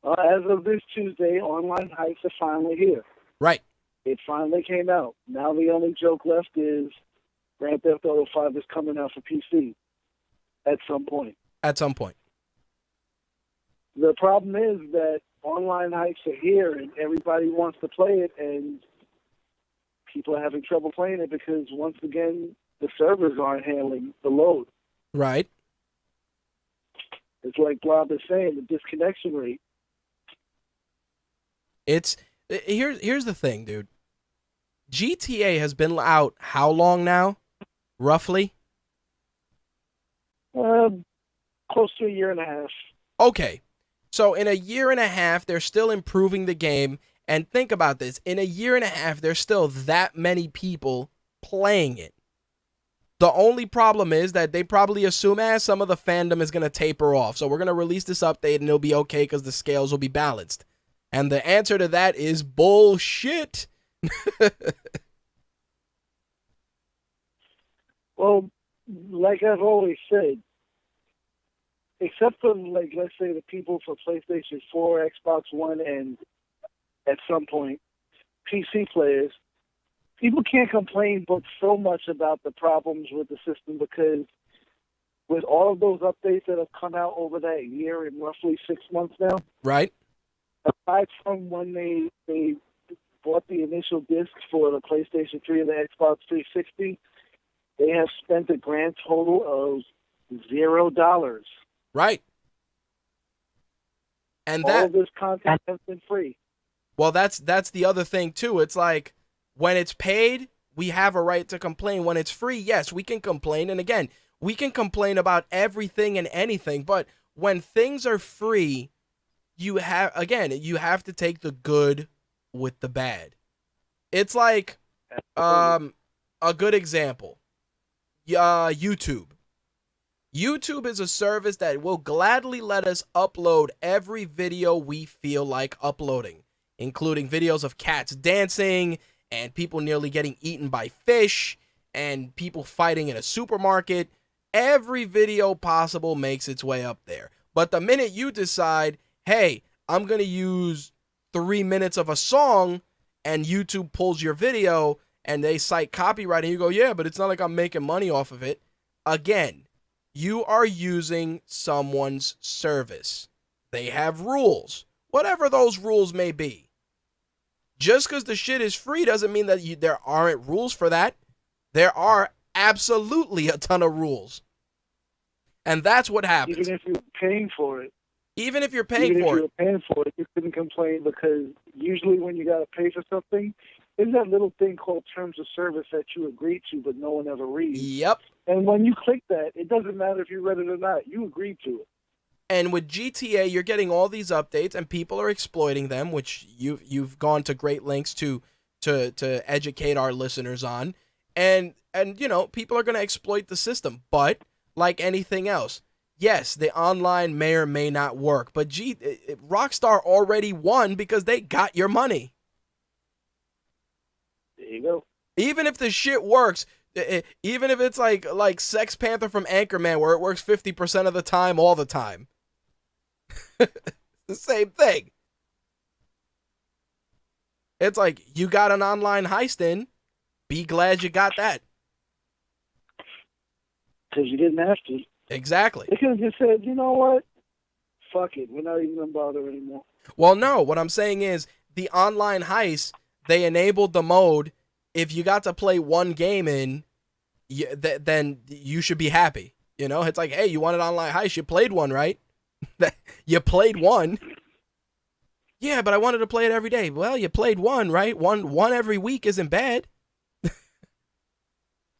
S3: As of this Tuesday, online heists are finally here.
S1: Right.
S3: It finally came out. Now the only joke left is Grand Theft Auto 5 is coming out for PC at some point.
S1: At some point.
S3: The problem is that online heists are here and everybody wants to play it, and people are having trouble playing it because, once again, the servers aren't handling the load.
S1: Right.
S3: It's like Blob is saying, the disconnection rate.
S1: Here's the thing, dude. GTA has been out how long now? Roughly?
S3: Close to a year and a half.
S1: Okay. So in a year and a half, they're still improving the game. And think about this. In a year and a half, there's still that many people playing it. The only problem is that they probably assume, some of the fandom is going to taper off. So we're going to release this update and it'll be okay because the scales will be balanced. And the answer to that is bullshit.
S3: Well, like I've always said, except for, like, let's say the people for PlayStation 4, Xbox One, and at some point PC players, people can't complain but so much about the problems with the system, because with all of those updates that have come out over that year and roughly 6 months now,
S1: Right.
S3: aside from when they bought the initial disc for the PlayStation 3 and the Xbox 360, they have spent a grand total of $0.
S1: Right. And
S3: all of this content has been free.
S1: Well, that's the other thing too. It's like, when it's paid, we have a right to complain. When it's free, yes, we can complain. And again, we can complain about everything and anything. But when things are free, you have to take the good with the bad. It's like a good example. YouTube. YouTube is a service that will gladly let us upload every video we feel like uploading, including videos of cats dancing and people nearly getting eaten by fish and people fighting in a supermarket. Every video possible makes its way up there. But the minute you decide, hey, I'm going to use 3 minutes of a song, and YouTube pulls your video and they cite copyright, and you go, yeah, but it's not like I'm making money off of it. Again, you are using someone's service. They have rules, whatever those rules may be. Just because the shit is free doesn't mean that there aren't rules for that. There are absolutely a ton of rules. And that's what happens.
S3: Even if you're paying for it.
S1: Even if you're paying for it.
S3: You couldn't complain, because usually when you got to pay for something, there's that little thing called terms of service that you agree to, but no one ever reads.
S1: Yep.
S3: And when you click that, it doesn't matter if you read it or not. You agreed to it.
S1: And with GTA, you're getting all these updates, and people are exploiting them, which you've gone to great lengths to educate our listeners on. And you know, people are going to exploit the system, but like anything else, yes, the online may or may not work, but Rockstar already won because they got your money.
S3: There you go.
S1: Even if the shit works, even if it's like Sex Panther from Anchorman, where it works 50% of the time all the time. The same thing. It's like, you got an online heist in, be glad you got that.
S3: Because you didn't have to.
S1: Exactly.
S3: They could have just said, you know what? Fuck it. We're not even going to bother anymore.
S1: Well, no. What I'm saying is, the online heist, they enabled the mode. If you got to play one game in, then you should be happy. You know, it's like, hey, you want an online heist? You played one, right? You played one. Yeah, but I wanted to play it every day. Well, you played one, right? One every week isn't bad.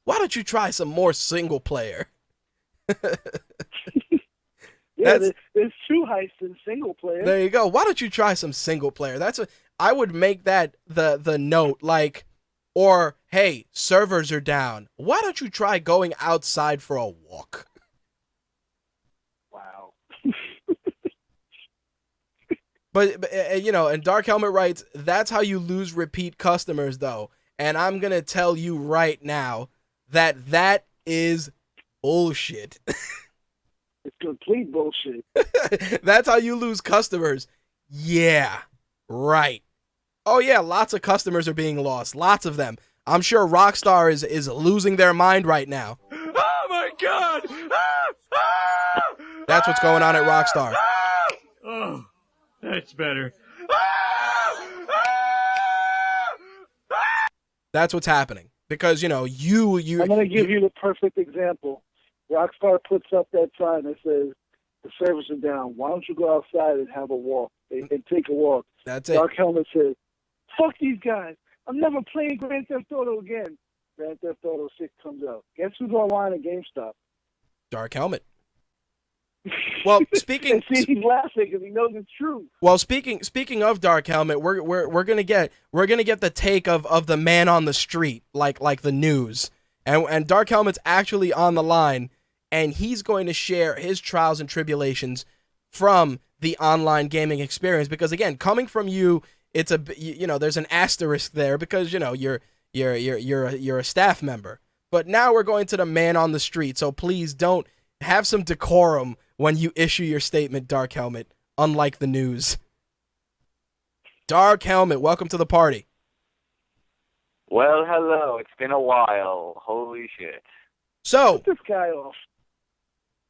S1: Why don't you try some more single player?
S3: Yeah, there's 2 heists in single player.
S1: There you go. Why don't you try some single player? I would make that the note, like, or hey, servers are down. Why don't you try going outside for a walk?
S3: Wow.
S1: But you know, and Dark Helmet writes, that's how you lose repeat customers, though. And I'm gonna tell you right now that is bullshit.
S3: It's complete bullshit.
S1: That's how you lose customers. Yeah, right. Oh yeah, lots of customers are being lost. Lots of them. I'm sure Rockstar is losing their mind right now.
S2: Oh my God!
S1: That's what's going on at Rockstar.
S2: Oh, that's better.
S1: That's what's happening. Because, you know, you
S3: I'm going to give you the perfect example. Rockstar puts up that sign that says, the servers are down. Why don't you go outside and have a walk and take a walk?
S1: That's it.
S3: Dark Helmet says, fuck these guys. I'm never playing Grand Theft Auto again. Grand Theft Auto 6 comes out. Guess who's online at GameStop?
S1: Dark Helmet. Well, speaking,
S3: and see, he's laughing because he knows it's true.
S1: Well, speaking of Dark Helmet, we're gonna get the take of the man on the street, like the news, and Dark Helmet's actually on the line, and he's going to share his trials and tribulations from the online gaming experience. Because again, coming from you, it's there's an asterisk there because you're a staff member. But now we're going to the man on the street, so please don't have some decorum when you issue your statement, Dark Helmet, unlike the news. Dark Helmet, welcome to the party.
S4: Well, hello. It's been a while. Holy shit.
S1: So,
S3: Get this guy off.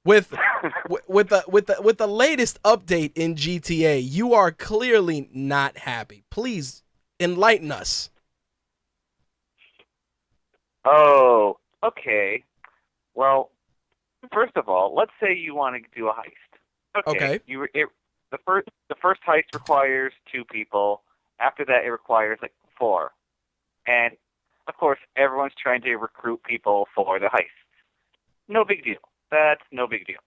S1: with the latest update in GTA, you are clearly not happy. Please enlighten us.
S4: Oh, okay. Well, first of all, let's say you want to do a heist.
S1: Okay.
S4: The first heist requires 2 people. After that, it requires like 4. And of course, everyone's trying to recruit people for the heist. No big deal. That's no big deal.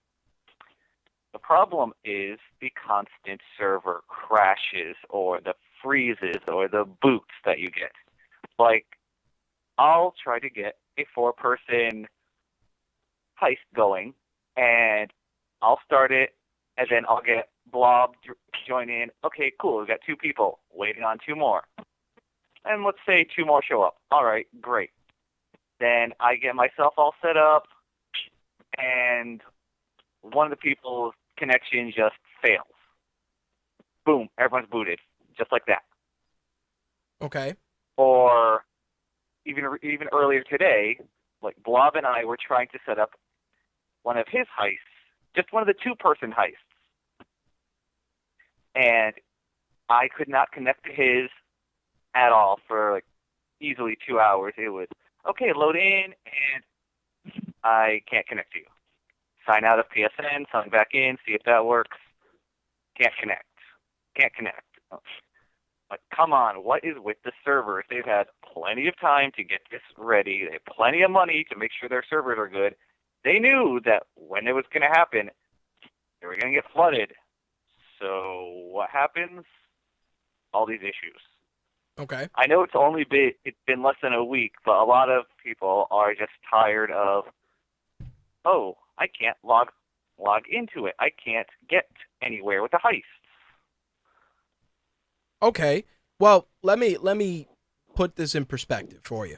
S4: The problem is the constant server crashes or the freezes or the boots that you get. Like, I'll try to get a 4-person heist going, and I'll start it, and then I'll get Blob to join in. Okay, cool, we've got 2 people, waiting on 2 more. And let's say 2 more show up. All right, great. Then I get myself all set up, and one of the people's connection just fails. Boom, everyone's booted, just like that.
S1: Okay.
S4: Or even earlier today, like Blob and I were trying to set up one of his heists, just one of the 2-person heists. And I could not connect to his at all for like easily 2 hours. It was, okay, load in, and I can't connect to you. Sign out of PSN, sign back in, see if that works. Can't connect. Can't connect. Like, come on, what is with the servers? They've had plenty of time to get this ready. They have plenty of money to make sure their servers are good. They knew that when it was going to happen, they were going to get flooded. So what happens? All these issues.
S1: Okay.
S4: I know it's been less than a week, but a lot of people are just tired of, oh, I can't log into it. I can't get anywhere with the heists.
S1: Okay. Well, let me put this in perspective for you.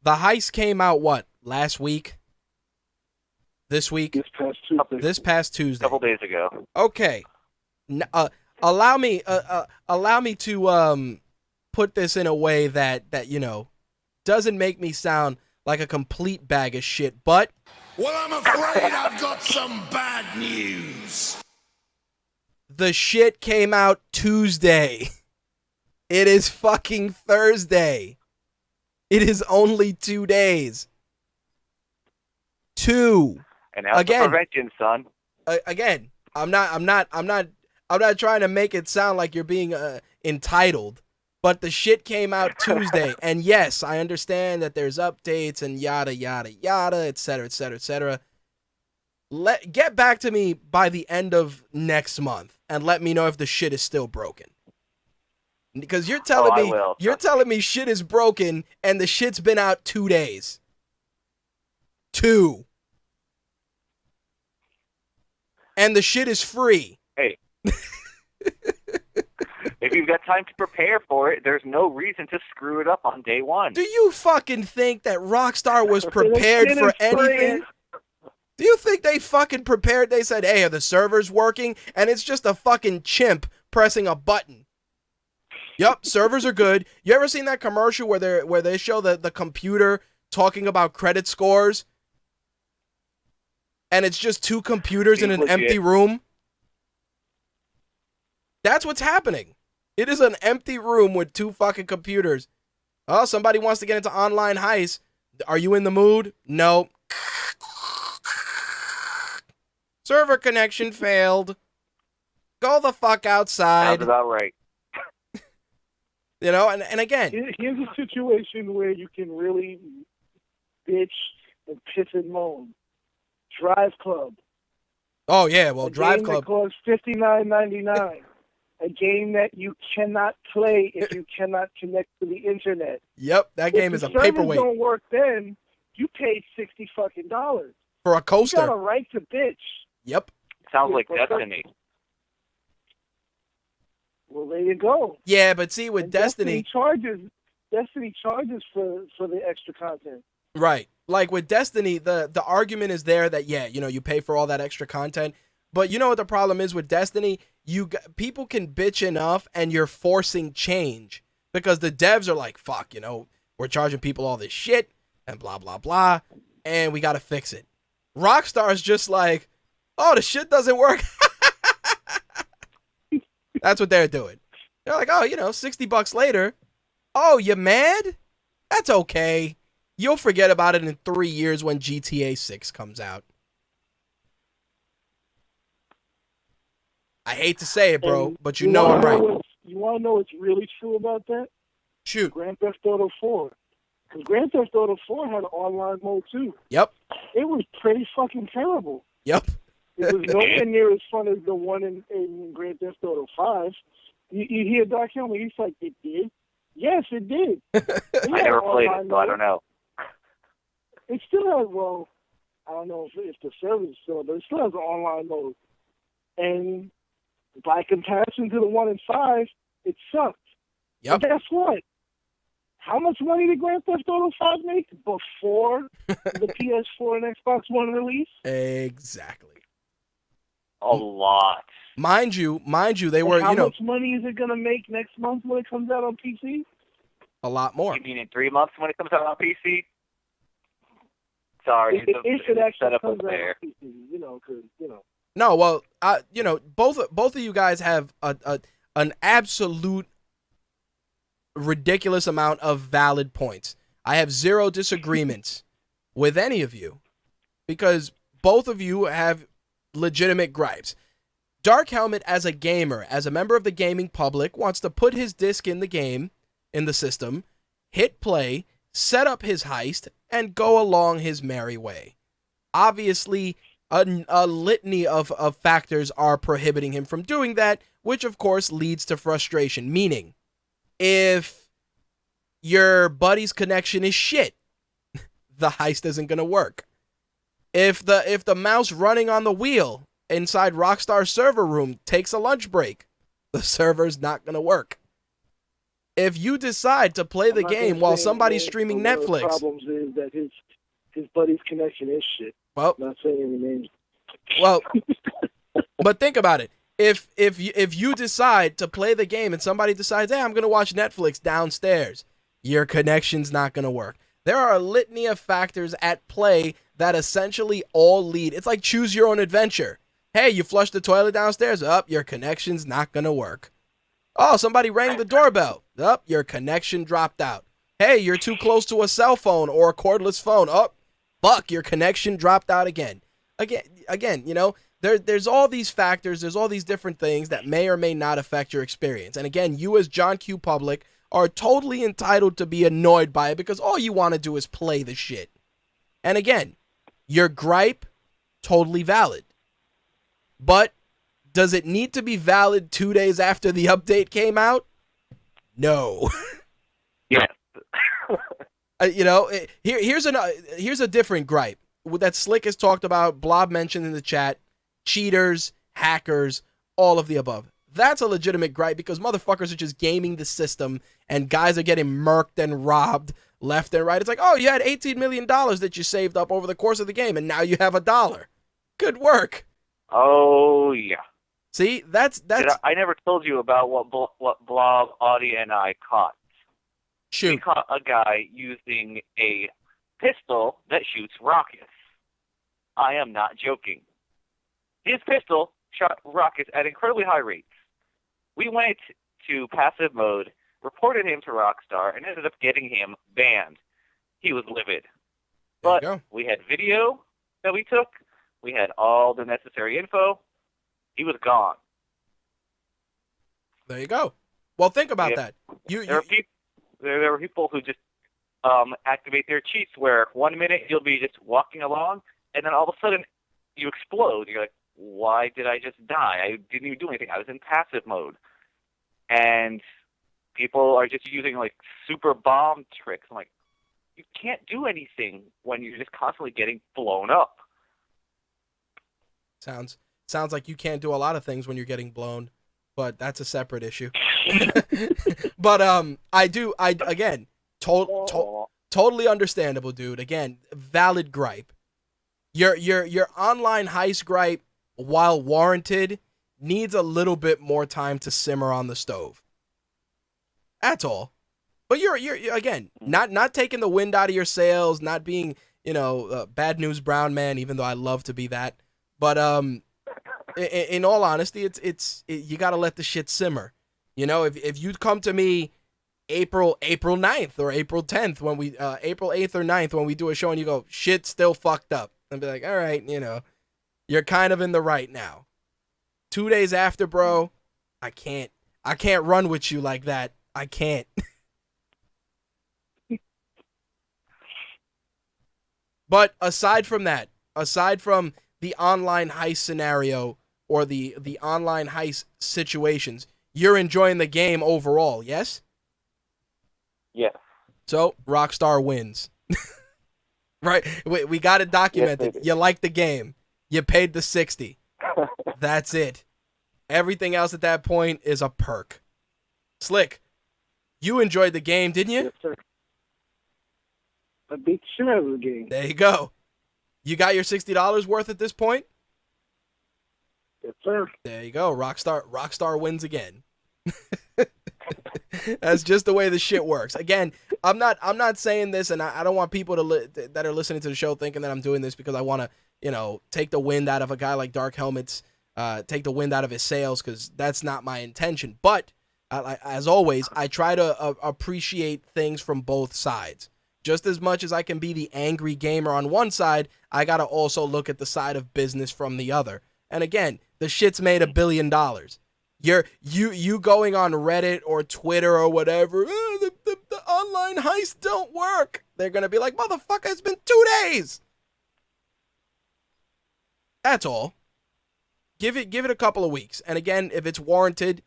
S1: The heist came out what? Last week? This week?
S3: This past Tuesday.
S4: A couple days ago.
S1: Okay. Allow me to put this in a way that doesn't make me sound like a complete bag of shit, but
S5: well, I'm afraid I've got some bad news.
S1: The shit came out Tuesday. It is fucking Thursday. It is only 2 days. 2.
S4: And that's the prevention, son.
S1: Again, I'm not trying to make it sound like you're being entitled, but the shit came out Tuesday, and yes, I understand that there's updates and yada yada yada, etc., etc., etc. Get back to me by the end of next month and let me know if the shit is still broken. Because you're telling me shit is broken and the shit's been out 2 days. 2. And the shit is free.
S4: Hey. If you've got time to prepare for it, there's no reason to screw it up on day one.
S1: Do you fucking think that Rockstar was prepared for anything? Do you think they fucking prepared? They said, hey, are the servers working? And it's just a fucking chimp pressing a button. Yup, servers are good. You ever seen that commercial where they show the computer talking about credit scores? And it's just 2 computers in an empty room? That's what's happening. It is an empty room with 2 fucking computers. Oh, somebody wants to get into online heist. Are you in the mood? No. Server connection failed. Go the fuck outside.
S4: Sounds about right.
S1: And again.
S3: Here's a situation where you can really bitch and piss and moan. Drive Club.
S1: Oh, yeah, well, Drive Club.
S3: That costs $59.99. A game that you cannot play if you cannot connect to the internet.
S1: Yep, that game is a paperweight.
S3: If the servers don't work then, you paid $60 fucking dollars.
S1: For a coaster.
S3: You got a right to bitch.
S1: Yep.
S4: Sounds like Destiny.
S3: Well, there you go.
S1: Yeah, but see, with Destiny
S3: charges for the extra content.
S1: Right. Like with Destiny, the argument is there that, yeah, you pay for all that extra content. But you know what the problem is with Destiny? People can bitch enough and you're forcing change. Because the devs are like, fuck, we're charging people all this shit and blah, blah, blah. And we got to fix it. Rockstar's just like, oh, the shit doesn't work. That's what they're doing. They're like, oh, $60 later. Oh, you mad? That's okay. You'll forget about it in 3 years when GTA 6 comes out. I hate to say it, bro, but I'm right.
S3: You want to know what's really true about that?
S1: Shoot.
S3: Grand Theft Auto 4. Because Grand Theft Auto 4 had an online mode, too.
S1: Yep.
S3: It was pretty fucking terrible.
S1: Yep.
S3: It was nowhere near as fun as the one in Grand Theft Auto 5. You hear Dark Helmet, he's like, it did? Yes, it did.
S4: I never played it, so I don't know.
S3: It still has, I don't know if the server is still, but it still has an online mode. And by comparison to the one in 5, it sucked.
S1: Yep.
S3: But guess what? How much money did Grand Theft Auto 5 make before the PS4 and Xbox One release?
S1: Exactly.
S4: A lot.
S1: Mind you, they were,
S3: How much money is it going to make next month when it comes out on PC?
S1: A lot more.
S4: You mean in 3 months when it comes out on PC? Sorry,
S3: if it actually
S4: setup
S3: comes
S4: up
S3: out
S4: there.
S3: on PC, because.
S1: No, well, both of you guys have an absolute ridiculous amount of valid points. I have zero disagreements with any of you because both of you have legitimate gripes. Dark Helmet, as a gamer, as a member of the gaming public, wants to put his disc in the game, in the system, hit play, set up his heist, and go along his merry way. Obviously, a litany of factors are prohibiting him from doing that, which of course leads to frustration. Meaning, if your buddy's connection is shit, the heist isn't going to work. If the mouse running on the wheel inside Rockstar's server room takes a lunch break, the server's not going to work. If you decide to play the game while somebody's streaming Netflix,
S3: one of the problems is that his buddy's connection is shit.
S1: Well,
S3: not saying any names.
S1: Well, but think about it. If you decide to play the game and somebody decides, hey, I'm going to watch Netflix downstairs, your connection's not going to work. There are a litany of factors at play that essentially all lead. It's like choose your own adventure. Hey, you flushed the toilet downstairs? Up, your connection's not going to work. Oh, somebody rang the doorbell. Up, your connection dropped out. Hey, you're too close to a cell phone or a cordless phone. Up, fuck, your connection dropped out again. Again, you know, there's all these factors, there's all these different things that may or may not affect your experience. And again, you as John Q. Public are totally entitled to be annoyed by it because all you want to do is play the shit. And again, your gripe, totally valid. But does it need to be valid 2 days after the update came out? No.
S4: Yes.
S1: You know, here's a different gripe that Slick has talked about, Blob mentioned in the chat, cheaters, hackers, all of the above. That's a legitimate gripe because motherfuckers are just gaming the system and guys are getting murked and robbed left and right. It's like, oh, you had $18 million that you saved up over the course of the game and now you have $1. Good work.
S4: Oh, yeah.
S1: See, that's
S4: I never told you about what Blob, Audie, and I caught.
S1: Shoot.
S4: We caught a guy using a pistol that shoots rockets. I am not joking. His pistol shot rockets at incredibly high rates. We went to passive mode, reported him to Rockstar, and ended up getting him banned. He was livid. But we had video that we took. We had all the necessary info. He was gone.
S1: There you go. Well, think about that.
S4: There were people who just activate their cheats where 1 minute you'll be just walking along, and then all of a sudden you explode. You're like, why did I just die? I didn't even do anything. I was in passive mode. And people are just using, like, super bomb tricks. I'm like, you can't do anything when you're just constantly getting blown up.
S1: Sounds like you can't do a lot of things when you're getting blown, but that's a separate issue. But again, totally understandable, dude. Again, valid gripe. Your online heist gripe, while warranted, needs a little bit more time to simmer on the stove. That's all. But you're again not taking the wind out of your sails, not being, you know, bad news brown man, even though I love to be that. But in all honesty, you gotta let the shit simmer. You know, if you come to me April 9th or April 10th when we April 8th or 9th when we do a show and you go, shit's still fucked up, and be like, all right, you know, you're kind of in the right now. 2 days after, bro, I can't run with you like that. I can't. But aside from that, aside from the online heist scenario or the online heist situations, you're enjoying the game overall, yes?
S4: Yes.
S1: So, Rockstar wins. Right? We got it documented.
S4: Yes,
S1: you like the game. You paid the $60. That's it. Everything else at that point is a perk. Slick, you enjoyed the game, didn't you?
S3: Yes, sir. I beat the shit out of the game.
S1: There you go. You got your $60 worth at this point?
S3: Yes, sir.
S1: There you go. Rockstar wins again. That's just the way the shit works. Again, I'm not saying this, and I don't want people that are listening to the show thinking that I'm doing this because I want to, you know, take the wind out of a guy like Dark Helmet's, take the wind out of his sails, because that's not my intention. But As always, I try to appreciate things from both sides. Just as much as I can be the angry gamer on one side, I gotta also look at the side of business from the other. And again, the shit's made $1 billion. You going on Reddit or Twitter or whatever, the online heists don't work. They're gonna be like, motherfucker, it's been 2 days. That's all. Give it a couple of weeks. And again, if it's warranted,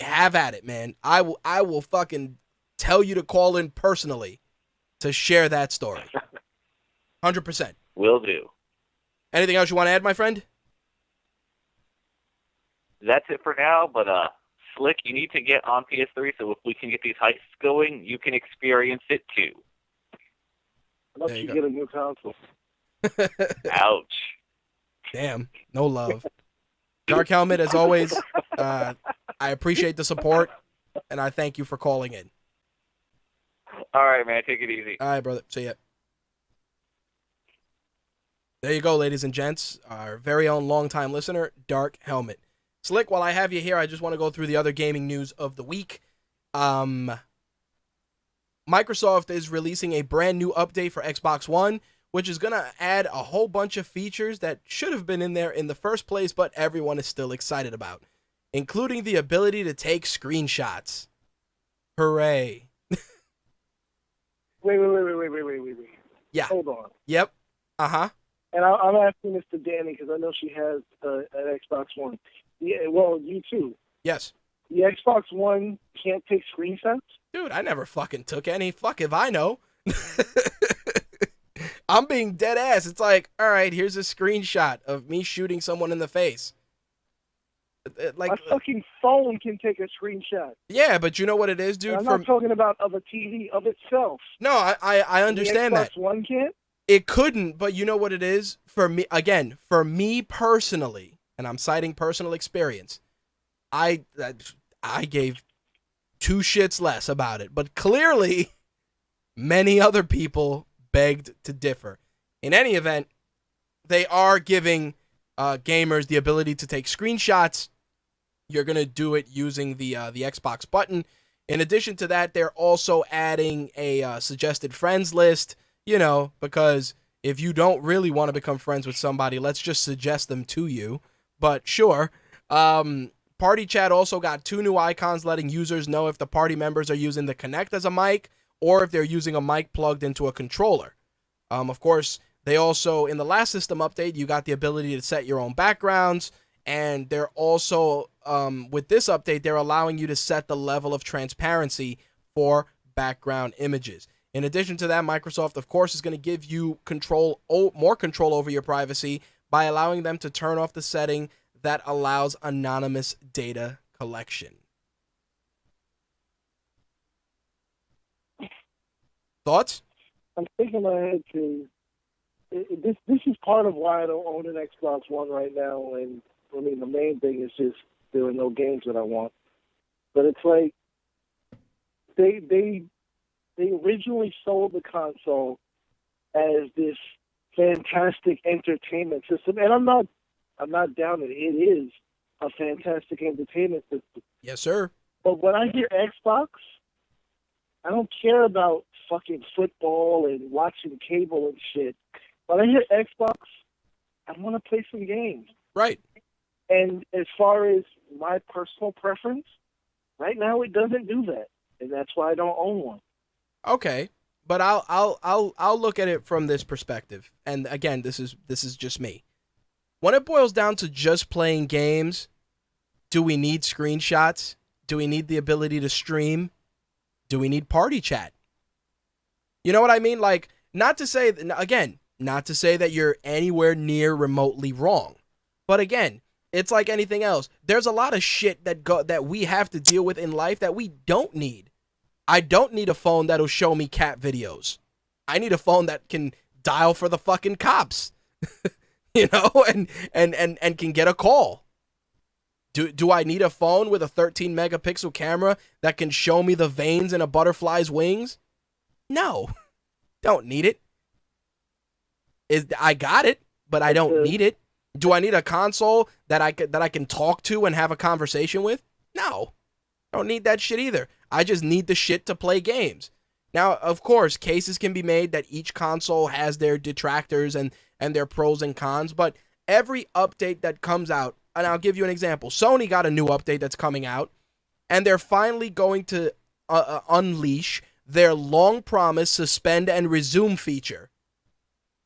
S1: have at it, man. I will fucking tell you to call in personally to share that story. 100%.
S4: Will do.
S1: Anything else you want to add, my friend?
S4: That's it for now, but Slick, you need to get on PS3 so if we can get these heists going, you can experience it too.
S3: Unless you get a new console.
S4: Ouch.
S1: Damn, no love. Dark Helmet, as always, I appreciate the support, and I thank you for calling in.
S4: All right, man, take it easy.
S1: All right, brother. See ya. There you go, ladies and gents. Our very own longtime listener, Dark Helmet. Slick, while I have you here, I just want to go through the other gaming news of the week. Microsoft is releasing a brand new update for Xbox One, which is going to add a whole bunch of features that should have been in there in the first place, but everyone is still excited about, including the ability to take screenshots. Hooray.
S3: Wait.
S1: Yeah.
S3: Hold on.
S1: Yep. Uh-huh.
S3: And I'm asking this to Danny because I know she has an Xbox One. Yeah, well, you too.
S1: Yes.
S3: The Xbox One can't take screenshots?
S1: Dude, I never fucking took any. Fuck if I know. I'm being dead ass. It's like, all right, here's a screenshot of me shooting someone in the face. Like
S3: a fucking phone can take a screenshot.
S1: Yeah, but you know what it is, dude?
S3: I'm not talking about of a TV of itself.
S1: No, I understand
S3: the
S1: that.
S3: Xbox One can't?
S1: It couldn't, but you know what it is? For me personally, and I'm citing personal experience, I gave 2 shits less about it. But clearly, many other people begged to differ. In any event, they are giving gamers the ability to take screenshots. You're going to do it using the Xbox button. In addition to that, they're also adding a suggested friends list, because if you don't really want to become friends with somebody, let's just suggest them to you. But sure. Party chat also got 2 new icons letting users know if the party members are using the Kinect as a mic or if they're using a mic plugged into a controller. Of course, they also, in the last system update, you got the ability to set your own backgrounds, and they're also, with this update, they're allowing you to set the level of transparency for background images. In addition to that, Microsoft, of course, is going to give you more control over your privacy by allowing them to turn off the setting that allows anonymous data collection. Thoughts?
S3: I'm thinking in my head too. This is part of why I don't own an Xbox One right now. And I mean, the main thing is just there are no games that I want. But it's like they originally sold the console as this fantastic entertainment system, and I'm not down it. It is a fantastic entertainment system.
S1: Yes, sir.
S3: But when I hear Xbox, I don't care about fucking football and watching cable and shit. When I hear Xbox, I want to play some games.
S1: Right.
S3: And as far as my personal preference, right now it doesn't do that, and that's why I don't own one.
S1: Okay, but I'll look at it from this perspective. And again, this is just me. When it boils down to just playing games, do we need screenshots? Do we need the ability to stream? Do we need party chat? You know what I mean? Like, not to say that you're anywhere near remotely wrong. But again, it's like anything else. There's a lot of shit that we have to deal with in life that we don't need. I don't need a phone that'll show me cat videos. I need a phone that can dial for the fucking cops. And can get a call. Do I need a phone with a 13 megapixel camera that can show me the veins in a butterfly's wings? No. Don't need it. I got it, but I don't need it. Do I need a console that I can talk to and have a conversation with? No. I don't need that shit either. I just need the shit to play games. Now, of course, cases can be made that each console has their detractors and their pros and cons, but every update that comes out, and I'll give you an example. Sony got a new update that's coming out, and they're finally going to unleash their long-promised suspend and resume feature.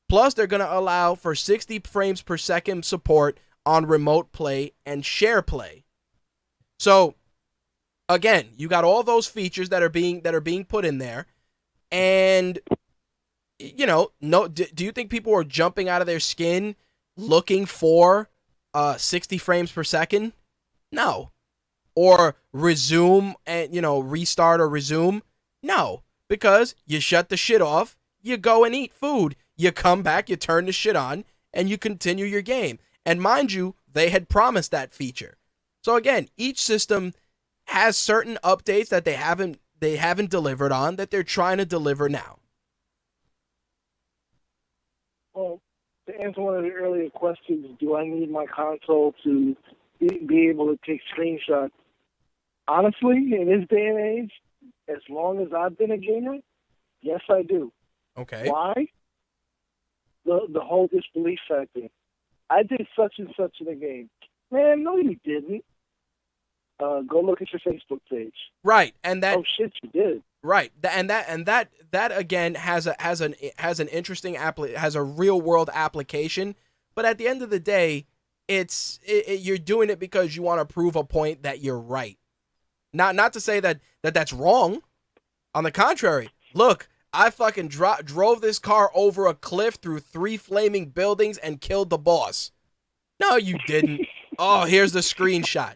S1: Plus, they're going to allow for 60 frames per second support on remote play and share play. So, again, you got all those features that are being put in there, and you know, do you think people are jumping out of their skin looking for 60 frames per second? No. Or resume and, you know, restart or resume? No, because you shut the shit off, you go and eat food, you come back, you turn the shit on, and you continue your game. And mind you, they had promised that feature. So again, each system has certain updates that they haven't delivered on that they're trying to deliver now.
S3: Well, to answer one of the earlier questions, do I need my console to be able to take screenshots? Honestly, in this day and age, as long as I've been a gamer, yes, I do.
S1: Okay.
S3: Why? The whole disbelief factor. I did such and such in a game. Man, no, you didn't. Go look at your Facebook page.
S1: Right, and that.
S3: Oh shit, you did.
S1: Right, and that again has an interesting has a real world application. But at the end of the day, you're doing it because you want to prove a point that you're right. Not to say that's wrong. On the contrary, look, I fucking drove this car over a cliff through 3 flaming buildings and killed the boss. No, you didn't. Oh, here's the screenshot.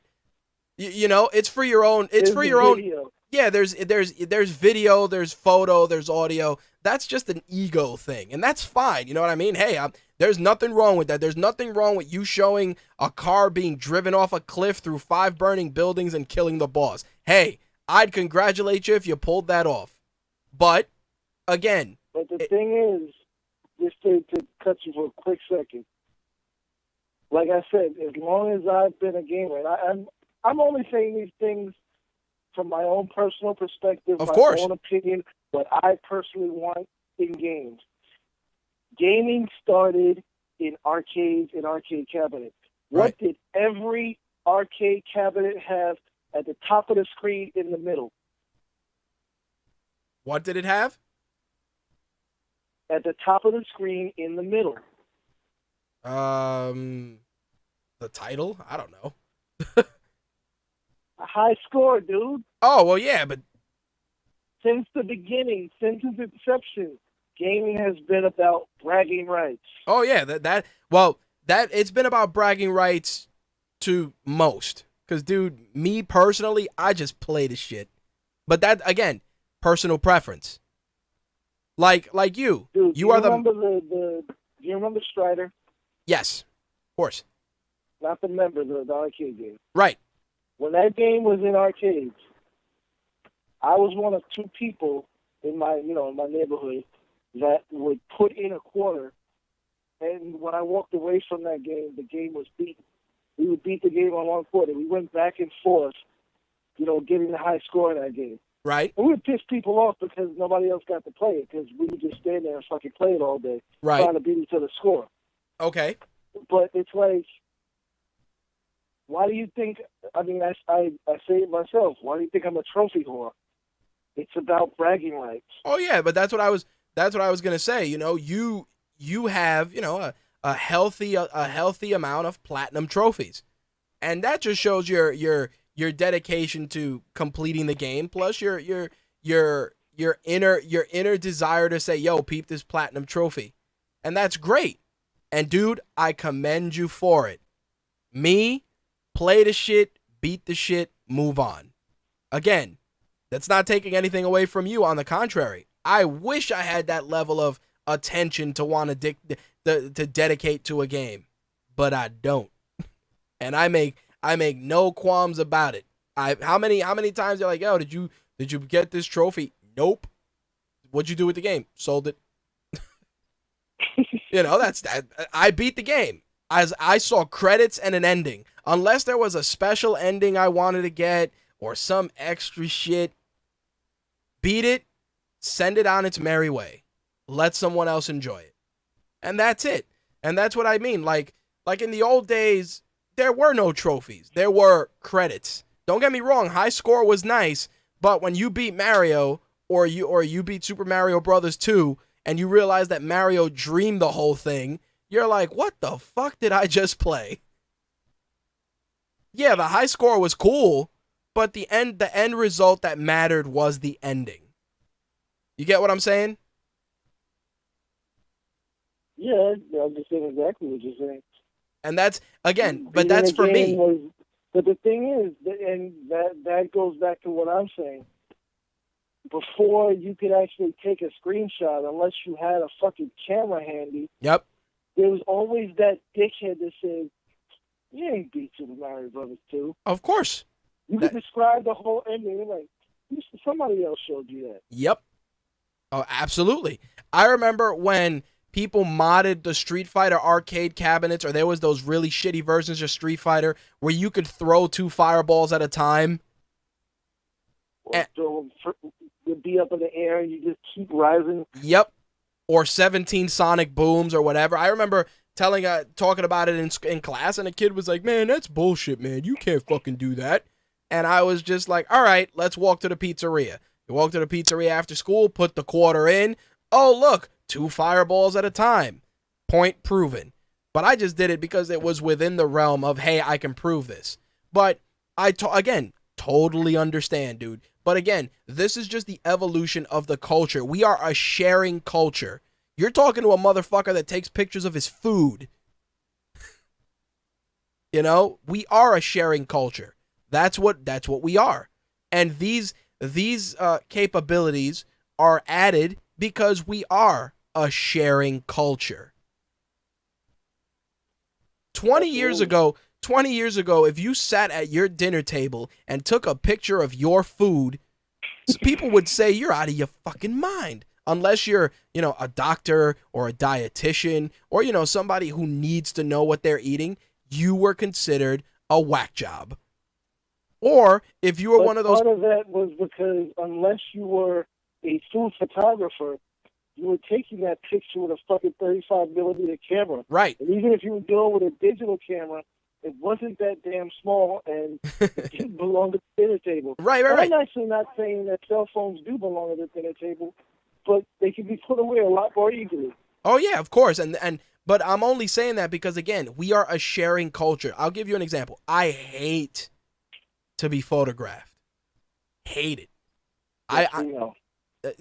S1: You know, it's for your own. It's for your own. Yeah, there's video, there's photo, there's audio. That's just an ego thing, and that's fine. You know what I mean? Hey, there's nothing wrong with that. There's nothing wrong with you showing a car being driven off a cliff through 5 burning buildings and killing the boss. Hey, I'd congratulate you if you pulled that off. But again,
S3: but the thing is, just to cut you for a quick second. Like I said, as long as I've been a gamer, and I'm only saying these things from my own personal perspective,
S1: of
S3: my
S1: course,
S3: own opinion, what I personally want in games. Gaming started in arcades and arcade cabinets.
S1: Right.
S3: What did every arcade cabinet have at the top of the screen in the middle?
S1: What did it have?
S3: At the top of the screen in the middle.
S1: The title? I don't know.
S3: A high score, dude.
S1: Oh, well, yeah, but
S3: Since the beginning, since its inception, gaming has been about bragging rights.
S1: oh yeah, that it's been about bragging rights to most. Cause dude, me personally, I just play the shit. But that again, personal preference. Like you,
S3: Dude,
S1: you are
S3: remember do you remember Strider?
S1: Yes, of course.
S3: Not the member, the arcade game.
S1: Right.
S3: When that game was in arcades, I was one of 2 people in my neighborhood that would put in a quarter, and when I walked away from that game, the game was beaten. We would beat the game on 1 quarter. We went back and forth, getting the high score in that game.
S1: Right.
S3: And we would piss people off because nobody else got to play it, because we would just stand there and fucking play it all day,
S1: Right.
S3: trying to beat each other's score.
S1: Okay.
S3: But it's like, why do you think? I mean, I say it myself. Why do you think I'm a trophy whore? It's about bragging rights.
S1: Oh yeah, but that's what I was gonna say. You have a healthy amount of platinum trophies, and that just shows your dedication to completing the game. Plus your inner desire to say, yo, peep this platinum trophy, and that's great. And dude, I commend you for it. Me, play the shit, beat the shit, move on. Again, that's not taking anything away from you. On the contrary, I wish I had that level of attention to want to dedicate to a game, but I don't. And I make no qualms about it. How many times you're like, yo, did you get this trophy? Nope. What'd you do with the game? Sold it. That's that. I beat the game. As I saw credits and an ending. Unless there was a special ending I wanted to get, or some extra shit, beat it, send it on its merry way. Let someone else enjoy it. And that's it. And that's what I mean. Like in the old days, there were no trophies. There were credits. Don't get me wrong, high score was nice, but when you beat Mario or you beat Super Mario Brothers 2 and you realize that Mario dreamed the whole thing, you're like, what the fuck did I just play? Yeah, the high score was cool, but the end result that mattered was the ending. You get what I'm saying?
S3: Yeah, I'm just saying exactly what you're saying.
S1: And that's, again, but that's for me.
S3: But the thing is, and that goes back to what I'm saying. Before you could actually take a screenshot, unless you had a fucking camera handy,
S1: Yep.
S3: there was always that dickhead that said, you ain't beat Super Mario Brothers 2.
S1: Of course.
S3: You could describe the whole ending, like, somebody else showed you that.
S1: Yep. Oh, absolutely. I remember when people modded the Street Fighter arcade cabinets, or there was those really shitty versions of Street Fighter where you could throw 2 fireballs at a time.
S3: Or would be up in the air and you just keep rising.
S1: Yep. Or 17 sonic booms or whatever. I remember talking about it in class, and a kid was like, man, that's bullshit, man. You can't fucking do that. And I was just like, all right, let's walk to the pizzeria. You walk to the pizzeria after school, put the quarter in. Oh, look, 2 fireballs at a time. Point proven. But I just did it because it was within the realm of, hey, I can prove this. But again, totally understand, dude. But again, this is just the evolution of the culture. We are a sharing culture. You're talking to a motherfucker that takes pictures of his food. You know, we are a sharing culture. That's what we are. And these capabilities are added because we are a sharing culture. 20 years ago, if you sat at your dinner table and took a picture of your food, people would say you're out of your fucking mind. Unless you're, a doctor or a dietitian or, somebody who needs to know what they're eating, you were considered a whack job. Or if you were one of those...
S3: Part of that was because unless you were a food photographer, you were taking that picture with a fucking 35mm camera.
S1: Right.
S3: And even if you were doing with a digital camera, it wasn't that damn small and it didn't belong to the dinner table.
S1: Right.
S3: I'm actually not saying that cell phones do belong at the dinner table, but they can be put away a lot more easily.
S1: Oh, yeah, of course. But I'm only saying that because, again, we are a sharing culture. I'll give you an example. I hate to be photographed. Hate it.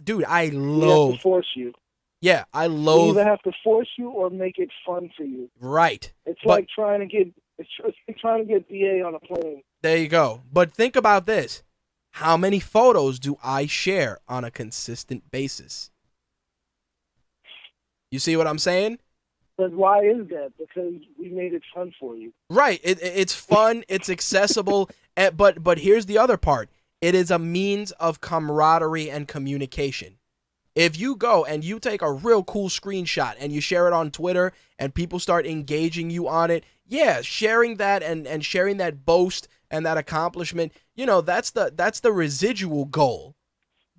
S1: Dude, I loathe.
S3: We have to force you.
S1: Yeah, I loathe.
S3: We either have to force you or make it fun for you.
S1: Right.
S3: It's like trying to get BA on a plane.
S1: There you go. But think about this. How many photos do I share on a consistent basis? You see what I'm saying?
S3: But why is that? Because we made it fun for you.
S1: Right. It's fun. It's accessible. But here's the other part. It is a means of camaraderie and communication. If you go and you take a real cool screenshot and you share it on Twitter and people start engaging you on it, yeah, sharing that and sharing that boast and that accomplishment, that's the residual goal.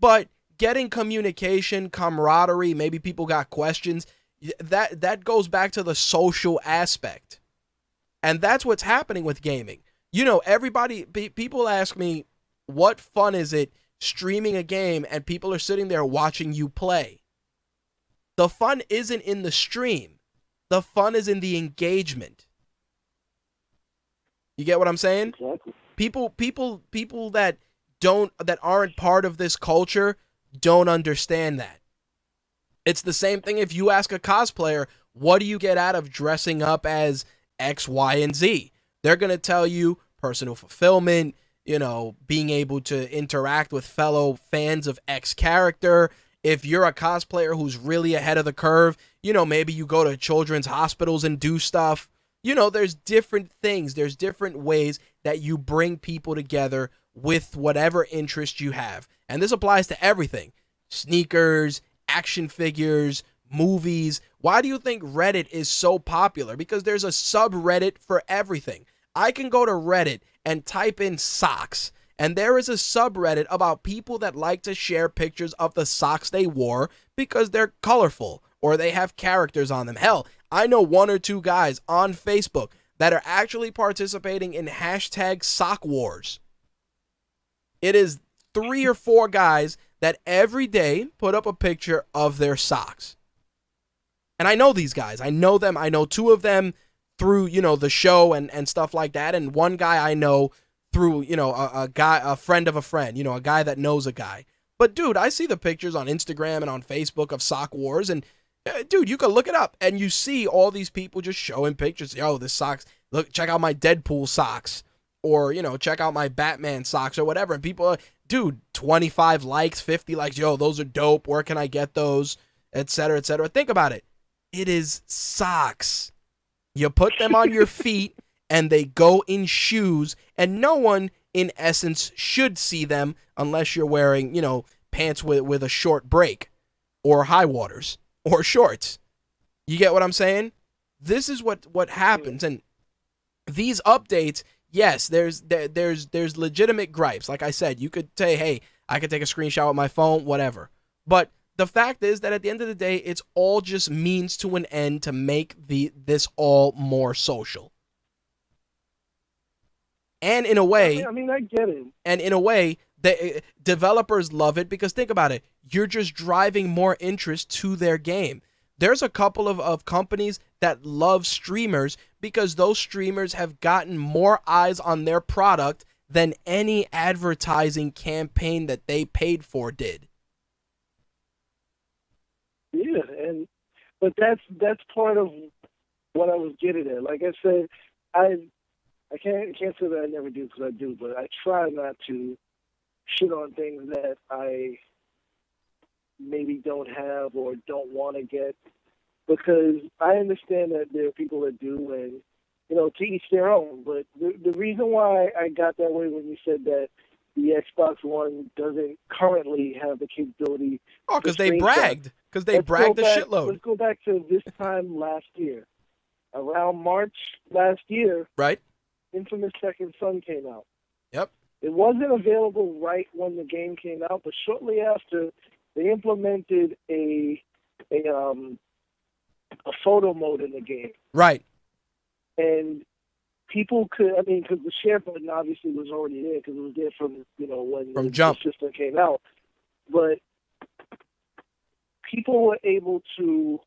S1: But getting communication, camaraderie, maybe people got questions, that goes back to the social aspect. And that's what's happening with gaming. People ask me, what fun is it streaming a game and people are sitting there watching you play? The fun isn't in the stream. The fun is in the engagement. You get what I'm saying?
S3: Exactly.
S1: People that aren't part of this culture don't understand that. It's the same thing if you ask a cosplayer, what do you get out of dressing up as X, Y, and Z? They're going to tell you personal fulfillment, being able to interact with fellow fans of X character. If you're a cosplayer who's really ahead of the curve, maybe you go to children's hospitals and do stuff. There's different things. There's different ways that you bring people together with whatever interest you have. And this applies to everything. Sneakers, action figures, movies. Why do you think Reddit is so popular? Because there's a subreddit for everything. I can go to Reddit and type in socks, And there is a subreddit about people that like to share pictures of the socks they wore because they're colorful or they have characters on them. Hell, I know 1 or 2 guys on Facebook that are actually participating in hashtag sock wars. It is 3 or 4 guys that every day put up a picture of their socks. And I know these guys. I know them. I know 2 of them through, the show and stuff like that. And 1 guy I know through, a friend of a friend, a guy that knows a guy. But dude, I see the pictures on Instagram and on Facebook of sock wars, and dude, you can look it up and you see all these people just showing pictures. Yo, this socks, look, check out my Deadpool socks, or, check out my Batman socks or whatever. And people are, dude, 25 likes, 50 likes. Yo, those are dope. Where can I get those? Etc., etc. Think about it. It is socks. You put them on your feet and they go in shoes, and no one in essence should see them unless you're wearing, pants with a short break or high waters or shorts. You get what I'm saying? This is what happens. And these updates, yes, there's legitimate gripes. Like I said, you could say, hey, I could take a screenshot with my phone, whatever. But the fact is that at the end of the day, it's all just means to an end to make this all more social. And in a way,
S3: I mean, I get it.
S1: And in a way, the developers love it because think about it. You're just driving more interest to their game. There's a couple of companies that love streamers because those streamers have gotten more eyes on their product than any advertising campaign that they paid for did.
S3: Yeah, but that's part of what I was getting at. Like I said, I can't say that I never do, because I do, but I try not to shit on things that I maybe don't have or don't want to get, because I understand that there are people that do, and to each their own. But the reason why I got that way when you said that the Xbox One doesn't currently have the capability.
S1: Oh, because they bragged. Because they bragged a shitload.
S3: Let's go back to this time last year. Around March last year,
S1: right?
S3: Infamous Second Son came out.
S1: Yep.
S3: It wasn't available right when the game came out, but shortly after, they implemented a photo mode in the game.
S1: Right.
S3: And people could, because the share button obviously was already there, because it was there from when
S1: Jump.
S3: The system came out. But people were able to,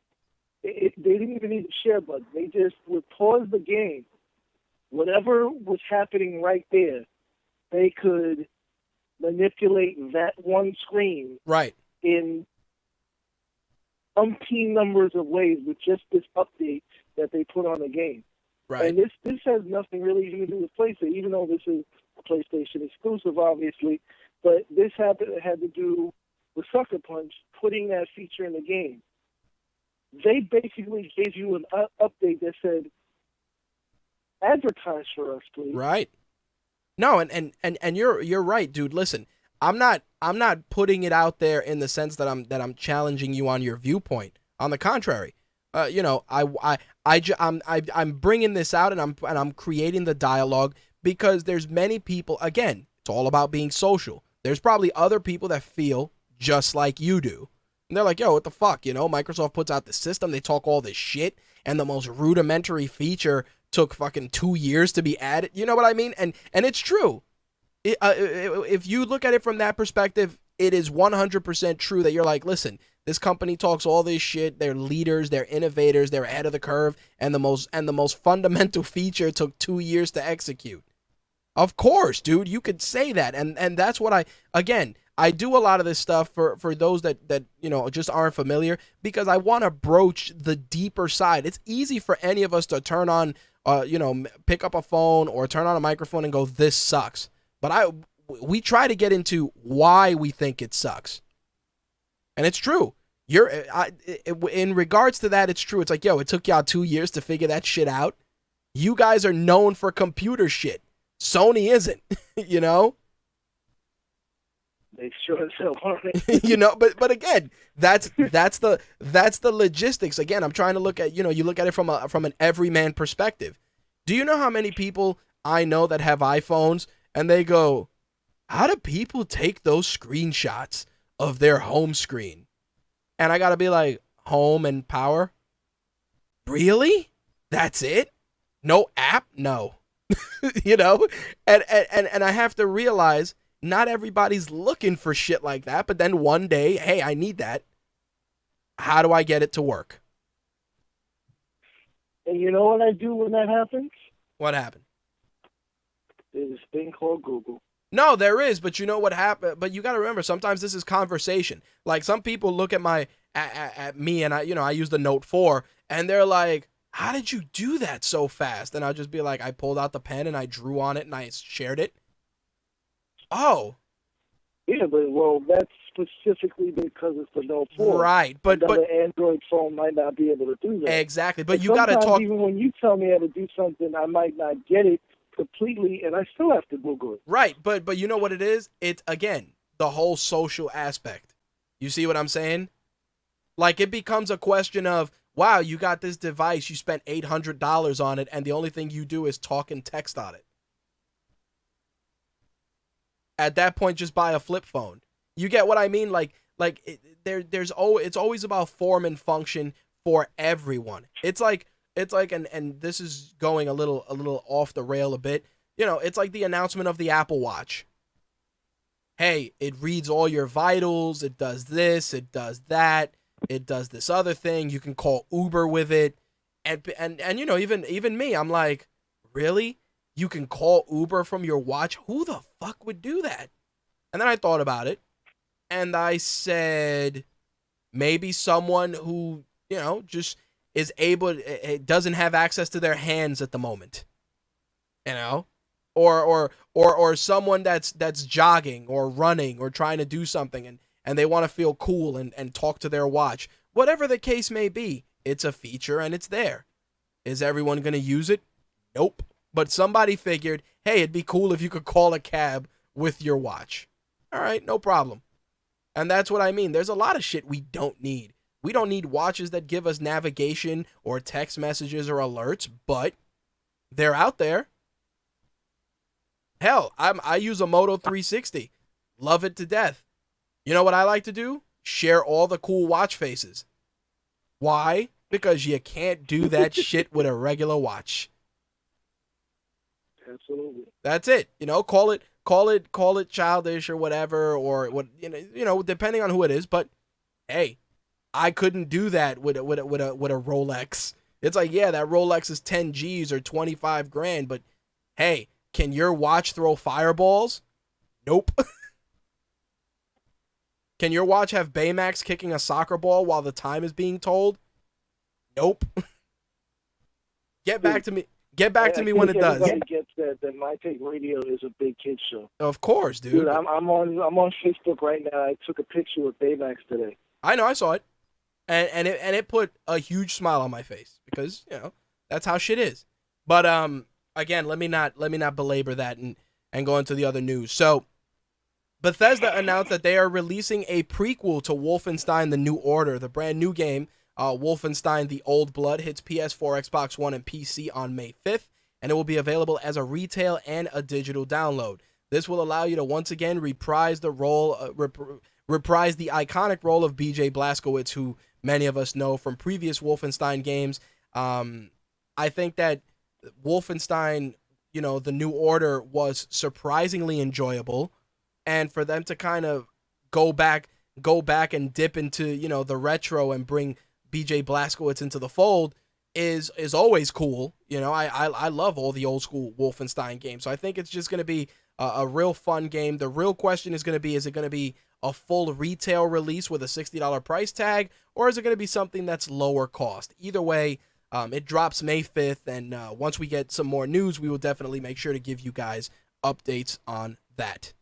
S3: they didn't even need the share button. They just would pause the game. Whatever was happening right there, they could manipulate that one screen
S1: right
S3: in umpteen numbers of ways with just this update that they put on the game.
S1: Right.
S3: And this has nothing really even to do with PlayStation, even though this is a PlayStation exclusive, obviously. But this had to do with Sucker Punch putting that feature in the game. They basically gave you an update that said, advertise for us, please.
S1: Right. No, and you're right, dude. Listen, I'm not putting it out there in the sense that I'm challenging you on your viewpoint. On the contrary, I'm bringing this out and I'm creating the dialogue because there's many people. Again, it's all about being social. There's probably other people that feel just like you do, and they're like, yo, what the fuck, Microsoft puts out the system, they talk all this shit, and the most rudimentary feature took fucking 2 years to be added. You know what I mean? And it's true. If you look at it from that perspective, it is 100% true that you're like, listen, this company talks all this shit. They're leaders. They're innovators. They're ahead of the curve. And the most fundamental feature took 2 years to execute. Of course, dude, you could say that. And that's what I do a lot of this stuff for those that just aren't familiar, because I want to broach the deeper side. It's easy for any of us to turn on, pick up a phone or turn on a microphone and go, this sucks. But we try to get into why we think it sucks. And it's true. In regards to that, it's true. It's like, yo, it took y'all 2 years to figure that shit out. You guys are known for computer shit. Sony isn't,
S3: They sure as hell aren't.
S1: But again, that's the logistics. Again, I'm trying to look at, you look at it from an everyman perspective. Do you know how many people I know that have iPhones and they go, how do people take those screenshots of their home screen? And I gotta be like, home and power? Really? That's it? No app? No. You know? And I have to realize not everybody's looking for shit like that, but then one day, hey, I need that. How do I get it to work?
S3: And you know what I do when that happens?
S1: What happened?
S3: There's this thing called Google.
S1: No, there is, but you know what happened? But you got to remember, sometimes this is conversation. Like, some people look at at me, and I use the Note 4, and they're like, how did you do that so fast? And I'll just be like, I pulled out the pen and I drew on it and I shared it. Oh.
S3: Yeah, but well, that's specifically because it's the Note 4.
S1: Right, but
S3: an Android phone might not be able to do that.
S1: Exactly, but
S3: and
S1: you got to talk.
S3: Even when you tell me how to do something, I might not get it completely, and I still have to Google it.
S1: Right, but you know what it is? It's, again, the whole social aspect. You see what I'm saying? Like, it becomes a question of, wow, you got this device, you spent $800 on it, and the only thing you do is talk and text on it. At that point, just buy a flip phone. You get what I mean? It's always about form and function for everyone. It's like, and this is going a little off the rail a bit. You know, it's like the announcement of the Apple Watch. Hey, it reads all your vitals. It does this. It does that. It does this other thing. You can call Uber with it. And you know, even me, I'm like, really? You can call Uber from your watch? Who the fuck would do that? And then I thought about it. And I said, maybe someone who, you know, just is able, it doesn't have access to their hands at the moment. You know? Or someone that's jogging or running or trying to do something and they want to feel cool and talk to their watch. Whatever the case may be, it's a feature and it's there. Is everyone going to use it? Nope. But somebody figured, hey, it'd be cool if you could call a cab with your watch. All right, no problem. And that's what I mean. There's a lot of shit we don't need. We don't need watches that give us navigation or text messages or alerts, but they're out there. Hell, I use a Moto 360. Love it to death. You know what I like to do? Share all the cool watch faces. Why? Because you can't do that shit with a regular watch.
S3: Absolutely.
S1: That's it. You know, call it childish or whatever, or what, you know, depending on who it is. But hey, I couldn't do that with a Rolex. It's like, yeah, that Rolex is 10 G's or 25 grand, but hey, can your watch throw fireballs? Nope. Can your watch have Baymax kicking a soccer ball while the time is being told? Nope. Get back to me when it does.
S3: Everybody gets that My Take Radio is a big kid show.
S1: Of course, dude.
S3: Dude, I'm on Facebook right now. I took a picture with Baymax today.
S1: I know, I saw it. And it put a huge smile on my face because, you know, that's how shit is. But again, let me not belabor that and go into the other news. So Bethesda announced that they are releasing a prequel to Wolfenstein: The New Order. The brand new game, Wolfenstein: The Old Blood, hits PS4, Xbox One, and PC on May 5th, and it will be available as a retail and a digital download. This will allow you to once again reprise the iconic role of BJ Blazkowicz, who many of us know from previous Wolfenstein games. I think that Wolfenstein, you know, The New Order was surprisingly enjoyable. And for them to kind of go back and dip into, you know, the retro and bring BJ Blazkowicz into the fold is always cool. You know, I love all the old school Wolfenstein games. So I think it's just going to be a real fun game. The real question is going to be, is it going to be a full retail release with a $60 price tag, or is it going to be something that's lower cost? Either way, it drops May 5th, and once we get some more news, we will definitely make sure to give you guys updates on that.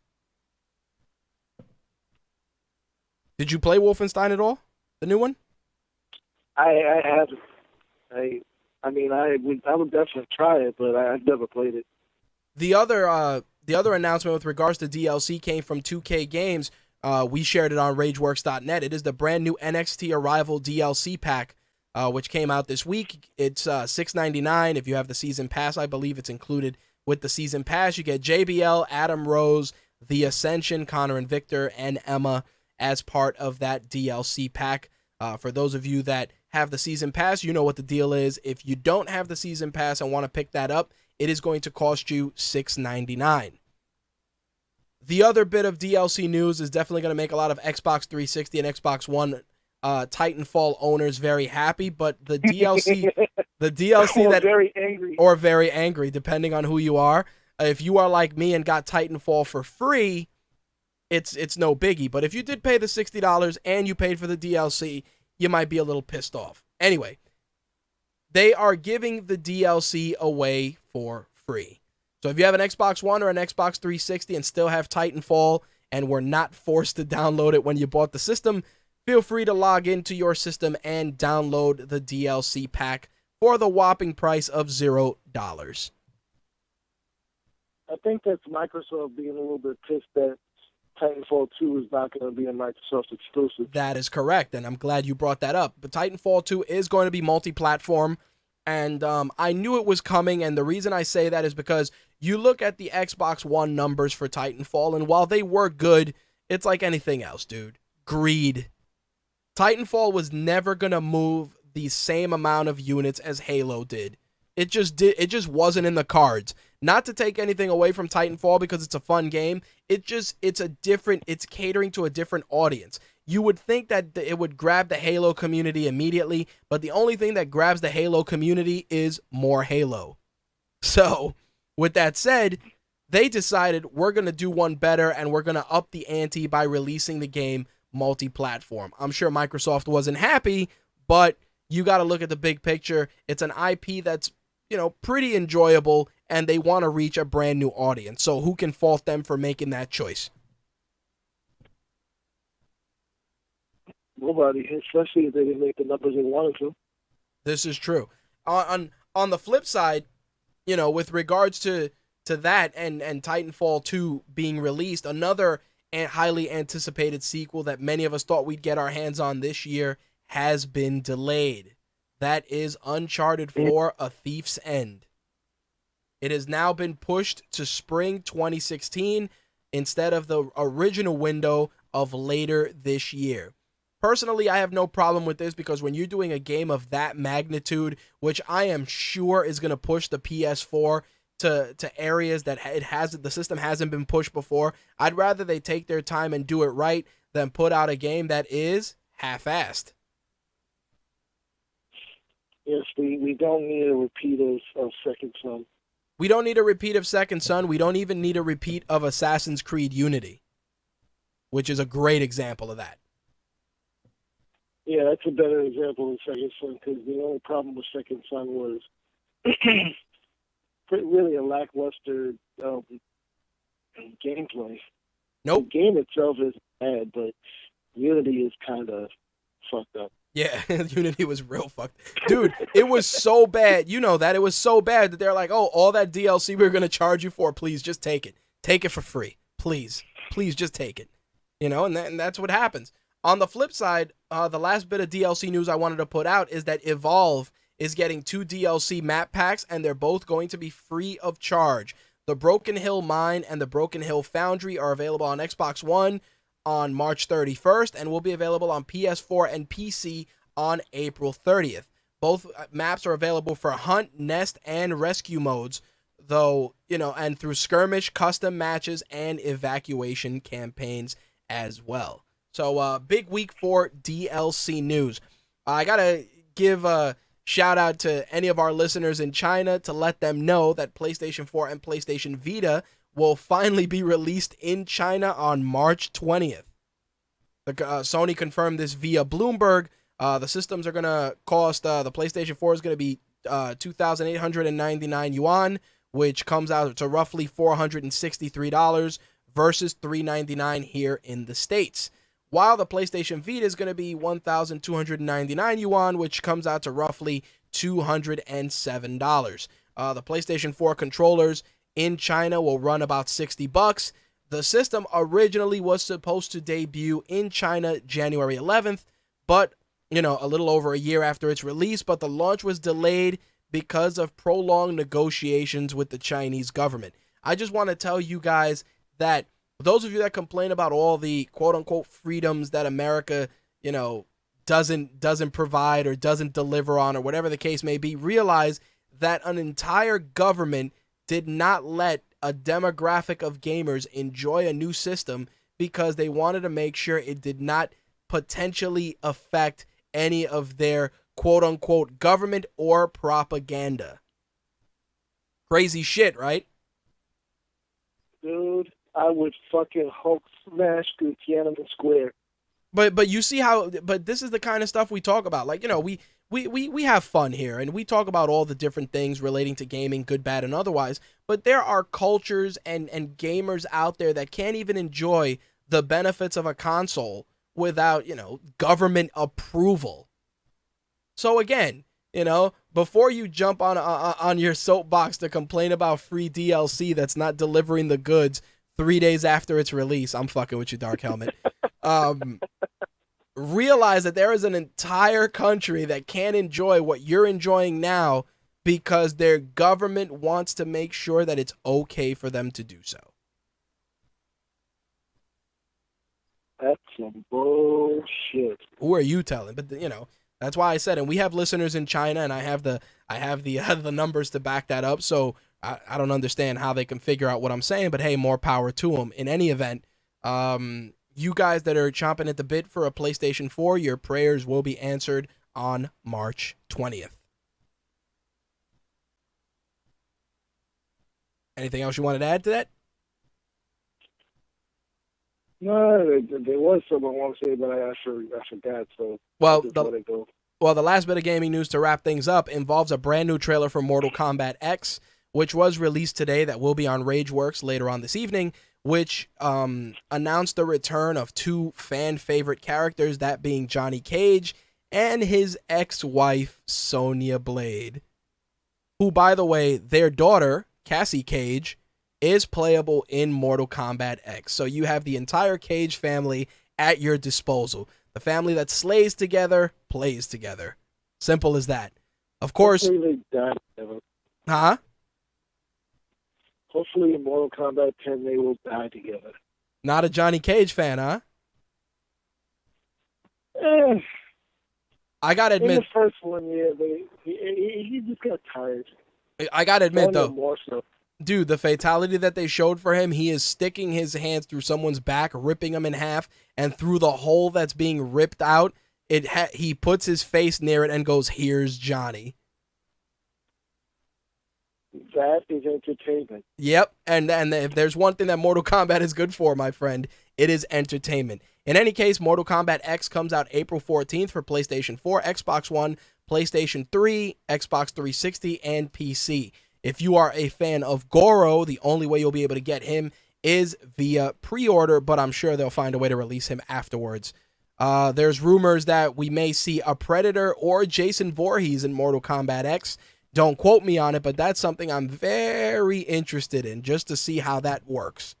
S1: Did you play Wolfenstein at all? The new one?
S3: I haven't. I mean, I would definitely try it, but I've never played it.
S1: The other announcement with regards to DLC came from 2K Games. We shared it on RageWorks.net. It is the brand new NXT Arrival DLC pack, which came out this week. It's $6.99 if you have the season pass. I believe it's included with the season pass. You get JBL, Adam Rose, the Ascension, Connor and Victor, and Emma as part of that DLC pack. For those of you that have the season pass, you know what the deal is. If you don't have the season pass and want to pick that up, it is going to cost you $6.99. The other bit of DLC news is definitely going to make a lot of Xbox 360 and Xbox One Titanfall owners very happy, but the DLC,
S3: Or
S1: that
S3: very angry.
S1: or very angry, depending on who you are. If you are like me and got Titanfall for free, it's no biggie. But if you did pay the $60 and you paid for the DLC, you might be a little pissed off. Anyway, they are giving the DLC away for free. So if you have an Xbox One or an Xbox 360 and still have Titanfall and were not forced to download it when you bought the system, feel free to log into your system and download the DLC pack for the whopping price of $0.
S3: I think that's Microsoft being a little bit pissed that Titanfall 2 is not going to be a Microsoft exclusive.
S1: That is correct, and I'm glad you brought that up. But Titanfall 2 is going to be multi-platform, and I knew it was coming, and the reason I say that is because you look at the Xbox One numbers for Titanfall, and while they were good, it's like anything else, dude. Greed. Titanfall was never going to move the same amount of units as Halo did. It just wasn't in the cards. Not to take anything away from Titanfall because it's a fun game. It's catering to a different audience. You would think that it would grab the Halo community immediately, but the only thing that grabs the Halo community is more Halo. So, with that said, they decided we're going to do one better and we're going to up the ante by releasing the game multi-platform. I'm sure Microsoft wasn't happy, but you got to look at the big picture. It's an IP that's, pretty enjoyable, and they want to reach a brand new audience. So who can fault them for making that choice?
S3: Nobody, especially if they didn't make the numbers they wanted to.
S1: This is true. On the flip side, with regards to that and Titanfall 2 being released, another highly anticipated sequel that many of us thought we'd get our hands on this year has been delayed. That is Uncharted 4: A Thief's End. It has now been pushed to spring 2016 instead of the original window of later this year. Personally, I have no problem with this because when you're doing a game of that magnitude, which I am sure is going to push the PS4 to areas that the system hasn't been pushed before, I'd rather they take their time and do it right than put out a game that is half-assed.
S3: Yes, we don't need a repeat of Second Son.
S1: We don't need a repeat of Second Son. We don't even need a repeat of Assassin's Creed Unity, which is a great example of that.
S3: Yeah, that's a better example of Second Son because the only problem with Second Son was really a lackluster gameplay.
S1: Nope.
S3: The game itself is bad, but Unity is kind of fucked up.
S1: Yeah, Unity was real fucked. Dude, it was so bad. You know that. It was so bad that they're like, oh, all that DLC we were going to charge you for, please just take it. Take it for free. Please. Please just take it. And that's what happens. On the flip side, the last bit of DLC news I wanted to put out is that Evolve is getting 2 DLC map packs, and they're both going to be free of charge. The Broken Hill Mine and the Broken Hill Foundry are available on Xbox One on March 31st and will be available on PS4 and PC on April 30th. Both maps are available for hunt, nest, and rescue modes, though, and through skirmish, custom matches, and evacuation campaigns as well. So, big week for DLC news. I gotta give a shout out to any of our listeners in China to let them know that PlayStation 4 and PlayStation Vita will finally be released in China on March 20th. Sony confirmed this via Bloomberg. The systems are going to cost, the PlayStation 4 is going to be 2,899 yuan, which comes out to roughly $463 versus $399 here in the States. While the PlayStation Vita is going to be 1,299 yuan, which comes out to roughly $207. The PlayStation 4 controllers in China will run about $60. The system originally was supposed to debut in China January 11th, but, a little over a year after its release, but the launch was delayed because of prolonged negotiations with the Chinese government. I just want to tell you guys that those of you that complain about all the quote unquote freedoms that America, doesn't provide or doesn't deliver on or whatever the case may be, realize that an entire government did not let a demographic of gamers enjoy a new system because they wanted to make sure it did not potentially affect any of their quote-unquote government or propaganda. Crazy shit, right?
S3: Dude, I would fucking Hulk smash through Tiananmen Square.
S1: But you see how, but this is the kind of stuff we talk about. Like, we have fun here, and we talk about all the different things relating to gaming, good, bad, and otherwise. But there are cultures and gamers out there that can't even enjoy the benefits of a console without, government approval. So again, before you jump on your soapbox to complain about free DLC that's not delivering the goods 3 days after its release, I'm fucking with you, Dark Helmet. Realize that there is an entire country that can't enjoy what you're enjoying now because their government wants to make sure that it's okay for them to do so.
S3: That's some bullshit.
S1: Who are you telling? But that's why I said, and we have listeners in China, and I have the the numbers to back that up. So I don't understand how they can figure out what I'm saying, but hey, more power to them. In any event, you guys that are chomping at the bit for a PlayStation 4, your prayers will be answered on March 20th. Anything else you wanted to add to that?
S3: No, there was something I want to say, but I forgot. So
S1: well,
S3: let it go.
S1: Well, the last bit of gaming news to wrap things up involves a brand new trailer for Mortal Kombat X, which was released today, that will be on RageWorks later on this evening, which announced the return of two fan favorite characters, that being Johnny Cage and his ex-wife Sonya Blade, who, by the way, their daughter Cassie Cage is playable in Mortal Kombat X. So you have the entire Cage family at your disposal. The family that slays together, plays together. Simple as that. Of course.
S3: Hopefully they die together.
S1: Huh?
S3: Hopefully in Mortal Kombat 10 they will die together.
S1: Not a Johnny Cage fan, huh? I gotta admit.
S3: In the first one, yeah, he just got tired.
S1: I gotta admit, though.
S3: More so.
S1: Dude, the fatality that they showed for him, he is sticking his hands through someone's back, ripping him in half, and through the hole that's being ripped out, he puts his face near it and goes, "Here's Johnny."
S3: That is entertainment.
S1: Yep, and if there's one thing that Mortal Kombat is good for, my friend, it is entertainment. In any case, Mortal Kombat X comes out April 14th for PlayStation 4, Xbox One, PlayStation 3, Xbox 360, and PC. If you are a fan of Goro, the only way you'll be able to get him is via pre-order, but I'm sure they'll find a way to release him afterwards. There's rumors that we may see a Predator or Jason Voorhees in Mortal Kombat X. Don't quote me on it, but that's something I'm very interested in, just to see how that works.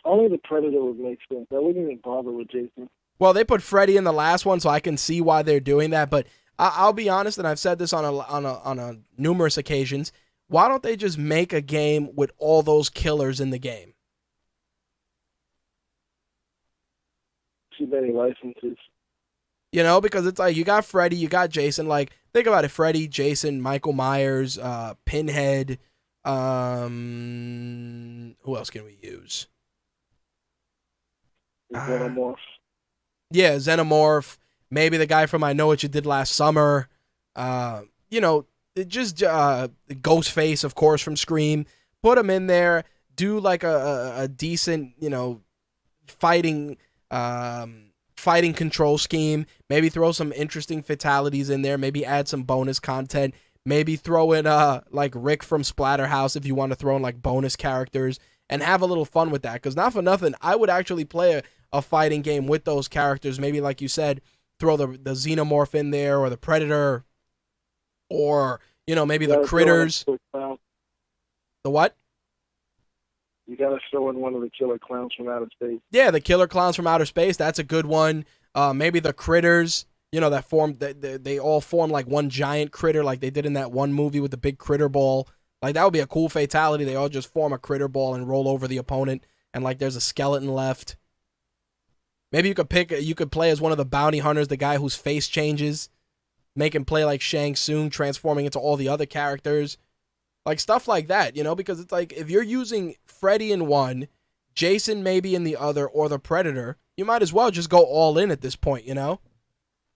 S3: Only the Predator would make sense. I wouldn't even bother with Jason.
S1: Well, they put Freddy in the last one, so I can see why they're doing that, but I'll be honest, and I've said this on a numerous occasions. Why don't they just make a game with all those killers in the game?
S3: Too many licenses.
S1: Because it's like you got Freddy, you got Jason. Like, think about it: Freddy, Jason, Michael Myers, Pinhead. Who else can we use?
S3: Xenomorph.
S1: Yeah, Xenomorph. Maybe the guy from I Know What You Did Last Summer. Ghostface, of course, from Scream. Put him in there. Do like a decent, fighting control scheme. Maybe throw some interesting fatalities in there. Maybe add some bonus content. Maybe throw in like Rick from Splatterhouse if you want to throw in like bonus characters and have a little fun with that. Because not for nothing, I would actually play a fighting game with those characters. Maybe like you said, throw the Xenomorph in there or the Predator or, maybe the Critters. The what?
S3: You got to throw in one of the killer clowns from outer space.
S1: Yeah, the killer clowns from outer space. That's a good one. Maybe the Critters, that they all form like one giant critter like they did in that one movie with the big critter ball. Like, that would be a cool fatality. They all just form a critter ball and roll over the opponent, and, like, there's a skeleton left. Maybe you could play as one of the bounty hunters, the guy whose face changes. Make him play like Shang Tsung, transforming into all the other characters. Like, stuff like that, you know? Because it's like, if you're using Freddy in one, Jason maybe in the other, or the Predator, you might as well just go all in at this point, you know?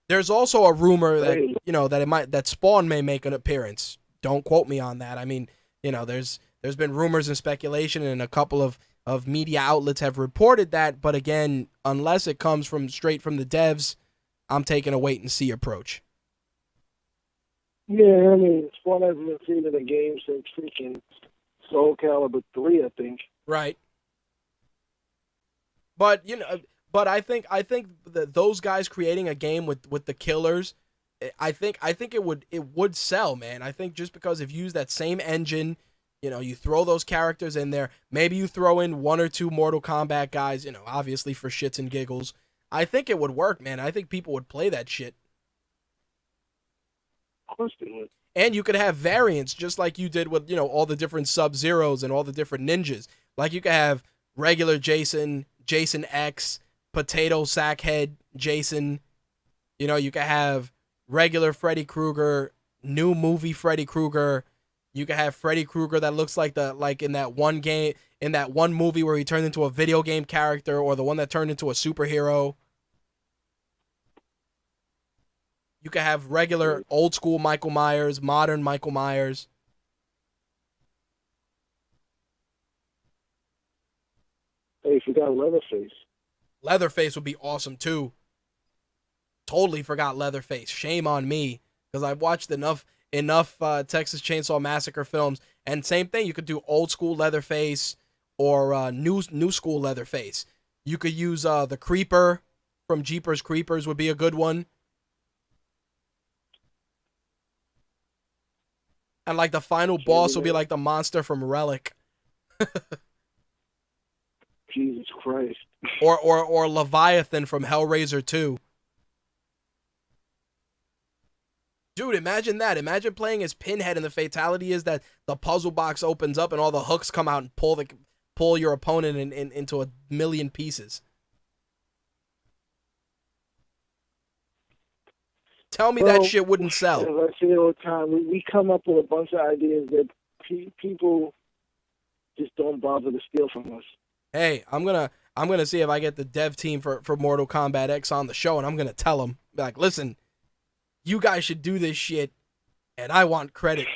S1: There's also a rumor that, you know, that Spawn may make an appearance. Don't quote me on that. I mean, you know, there's been rumors and speculation, and a couple of media outlets have reported that, but again, unless it comes straight from the devs, I'm taking a wait and see approach.
S3: Yeah, I mean, Spawn hasn't been seen in a game since freaking Soul Calibur 3, I think.
S1: Right. But, you know, I think that those guys creating a game with the killers, I think it would sell, man. I think just because if you use that same engine, you know, you throw those characters in there, maybe you throw in one or two Mortal Kombat guys, you know, obviously for shits and giggles. I think it would work, man. I think people would play that shit.
S3: Of course they would.
S1: And you could have variants, just like you did with, you know, all the different Sub-Zeros and all the different ninjas. Like, you could have regular Jason, Jason X, Potato Sackhead Jason. You know, you could have regular Freddy Krueger, new movie Freddy Krueger. You could have Freddy Krueger that looks like in that one game, in that one movie where he turned into a video game character, or the one that turned into a superhero. You could have regular old school Michael Myers, modern Michael Myers.
S3: Hey, if you got Leatherface.
S1: Leatherface would be awesome too. Totally forgot Leatherface. Shame on me, because I've watched enough Texas Chainsaw Massacre films, and same thing. You could do old school Leatherface or new school Leatherface. You could use the Creeper from Jeepers Creepers would be a good one. And like the final boss will be like the monster from Relic.
S3: Jesus Christ.
S1: Or Leviathan from Hellraiser 2. Dude, imagine that. Imagine playing as Pinhead, and the fatality is that the puzzle box opens up and all the hooks come out and pull your opponent into a million pieces. Tell me that shit wouldn't sell.
S3: As I say all the time, we come up with a bunch of ideas that people just don't bother to steal from us.
S1: Hey, I'm gonna see if I get the dev team for Mortal Kombat X on the show, and I'm gonna tell them, like, listen, you guys should do this shit, and I want credit.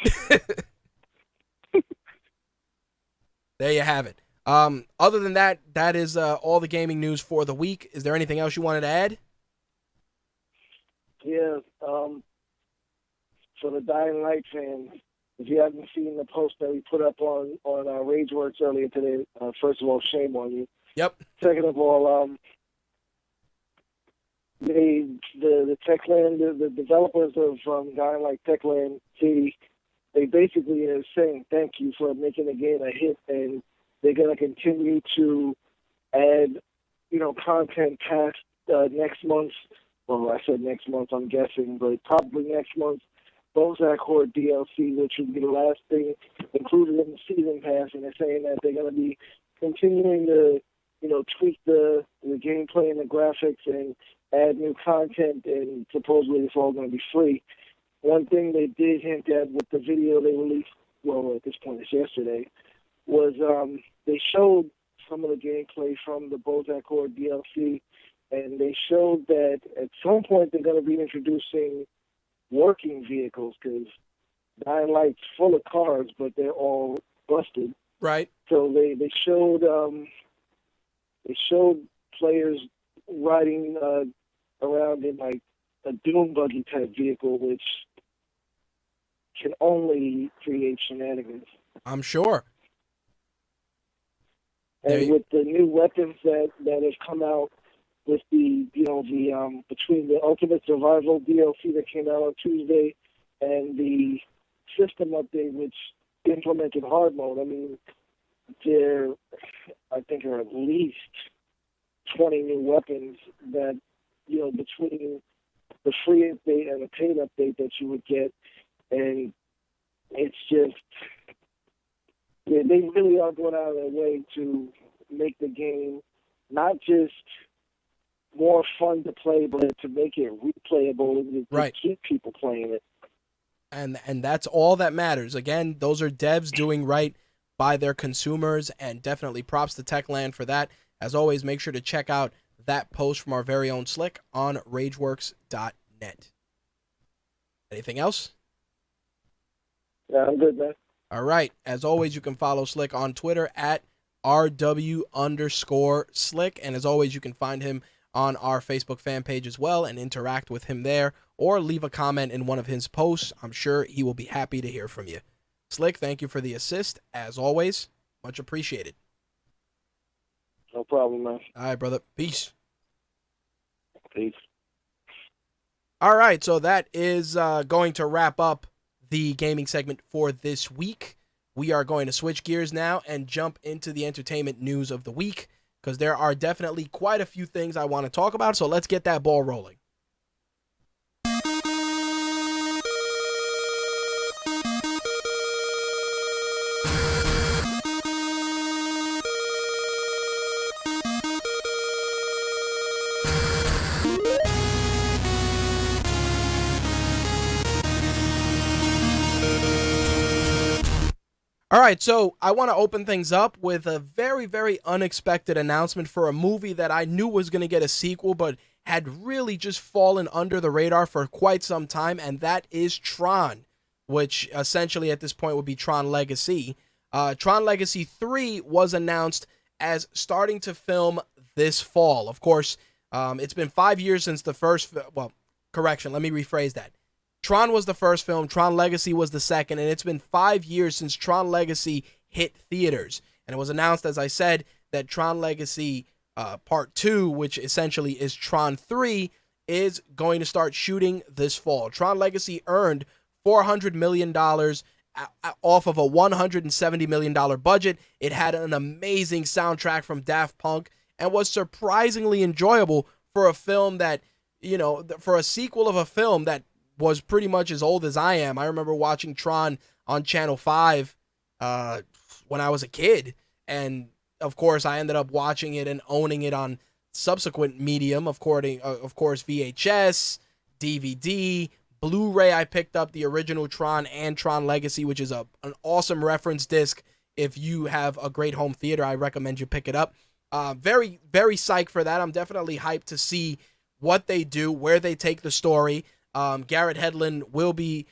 S1: There you have it. Other than that, that is all the gaming news for the week. Is there anything else you wanted to add?
S3: Yeah, for the Dying Light fans, if you haven't seen the post that we put up on Rageworks earlier today, first of all, shame on you.
S1: Yep.
S3: Second of all, the Techland, the developers of Dying Light Techland City, they basically are saying thank you for making the game a hit, and they're going to continue to add, you know, content past next month's. Well, I said next month, I'm guessing, but probably next month's Bozak Horde DLC, which would be the last thing included in the season pass, and they're saying that they're going to be continuing to, you know, tweak the gameplay and the graphics and add new content, and supposedly it's all going to be free. One thing they did hint at with the video they released, well, at this point it's yesterday, was they showed some of the gameplay from the Bozak Horde DLC, and they showed that at some point they're going to be introducing working vehicles, because Dying Light's full of cars, but they're all busted.
S1: Right.
S3: So they showed players riding around in like a dune buggy type vehicle, which can only create shenanigans.
S1: I'm sure.
S3: And with the new weapons that have come out, with the between the Ultimate Survival DLC that came out on Tuesday and the system update, which implemented hard mode, I mean, I think there are at least 20 new weapons that, you know, between the free update and the paid update that you would get, and it's just Yeah, they really are going out of their way to make the game not just more fun to play, but to make it replayable and to keep people playing it.
S1: And that's all that matters. Again, those are devs doing right by their consumers, and definitely props to Techland for that. As always, make sure to check out that post from our very own Slick on rageworks.net. Anything else?
S3: Yeah, I'm good, man.
S1: All right. As always, you can follow Slick on Twitter at RW_Slick. And as always, you can find him on our Facebook fan page as well and interact with him there, or leave a comment in one of his posts. I'm sure he will be happy to hear from you. Slick, thank you for the assist. As always, much appreciated.
S3: No problem, man.
S1: All right, brother. Peace.
S3: Peace.
S1: All right, so that is going to wrap up the gaming segment for this week. We are going to switch gears now and jump into the entertainment news of the week, because there are definitely quite a few things I want to talk about, so let's get that ball rolling. All right, so I want to open things up with a very, very unexpected announcement for a movie that I knew was going to get a sequel, but had really just fallen under the radar for quite some time, and that is Tron, which essentially at this point would be Tron Legacy. Tron Legacy 3 was announced as starting to film this fall. Of course, it's been 5 years since the first, well, correction, let me rephrase that. Tron was the first film, Tron Legacy was the second, and it's been 5 years since Tron Legacy hit theaters. And it was announced, as I said, that Tron Legacy Part 2, which essentially is Tron 3, is going to start shooting this fall. Tron Legacy earned $400 million off of a $170 million budget. It had an amazing soundtrack from Daft Punk and was surprisingly enjoyable for a film that, you know, for a sequel of a film that was pretty much as old as I am. I remember watching Tron on Channel 5 when I was a kid, and of course I ended up watching it and owning it on subsequent medium, of course VHS, DVD, Blu-ray. I picked up the original Tron and Tron Legacy, which is an awesome reference disc. If you have a great home theater, I recommend you pick it up. Very, very psyched for that. I'm definitely hyped to see what they do, where they take the story. Garrett Hedlund will be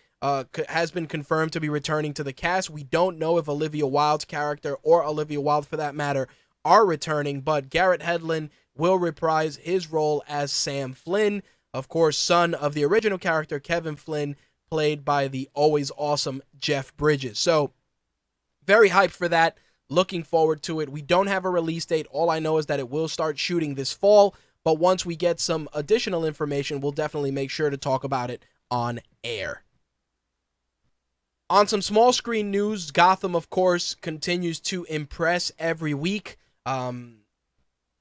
S1: has been confirmed to be returning to the cast. We don't know if Olivia Wilde's character, or Olivia Wilde for that matter, are returning, but Garrett Hedlund will reprise his role as Sam Flynn, of course, son of the original character Kevin Flynn, played by the always awesome Jeff Bridges. So, very hyped for that. Looking forward to it. We don't have a release date. All I know is that it will start shooting this fall. But once we get some additional information, we'll definitely make sure to talk about it on air. On some small screen news, Gotham, of course, continues to impress every week. The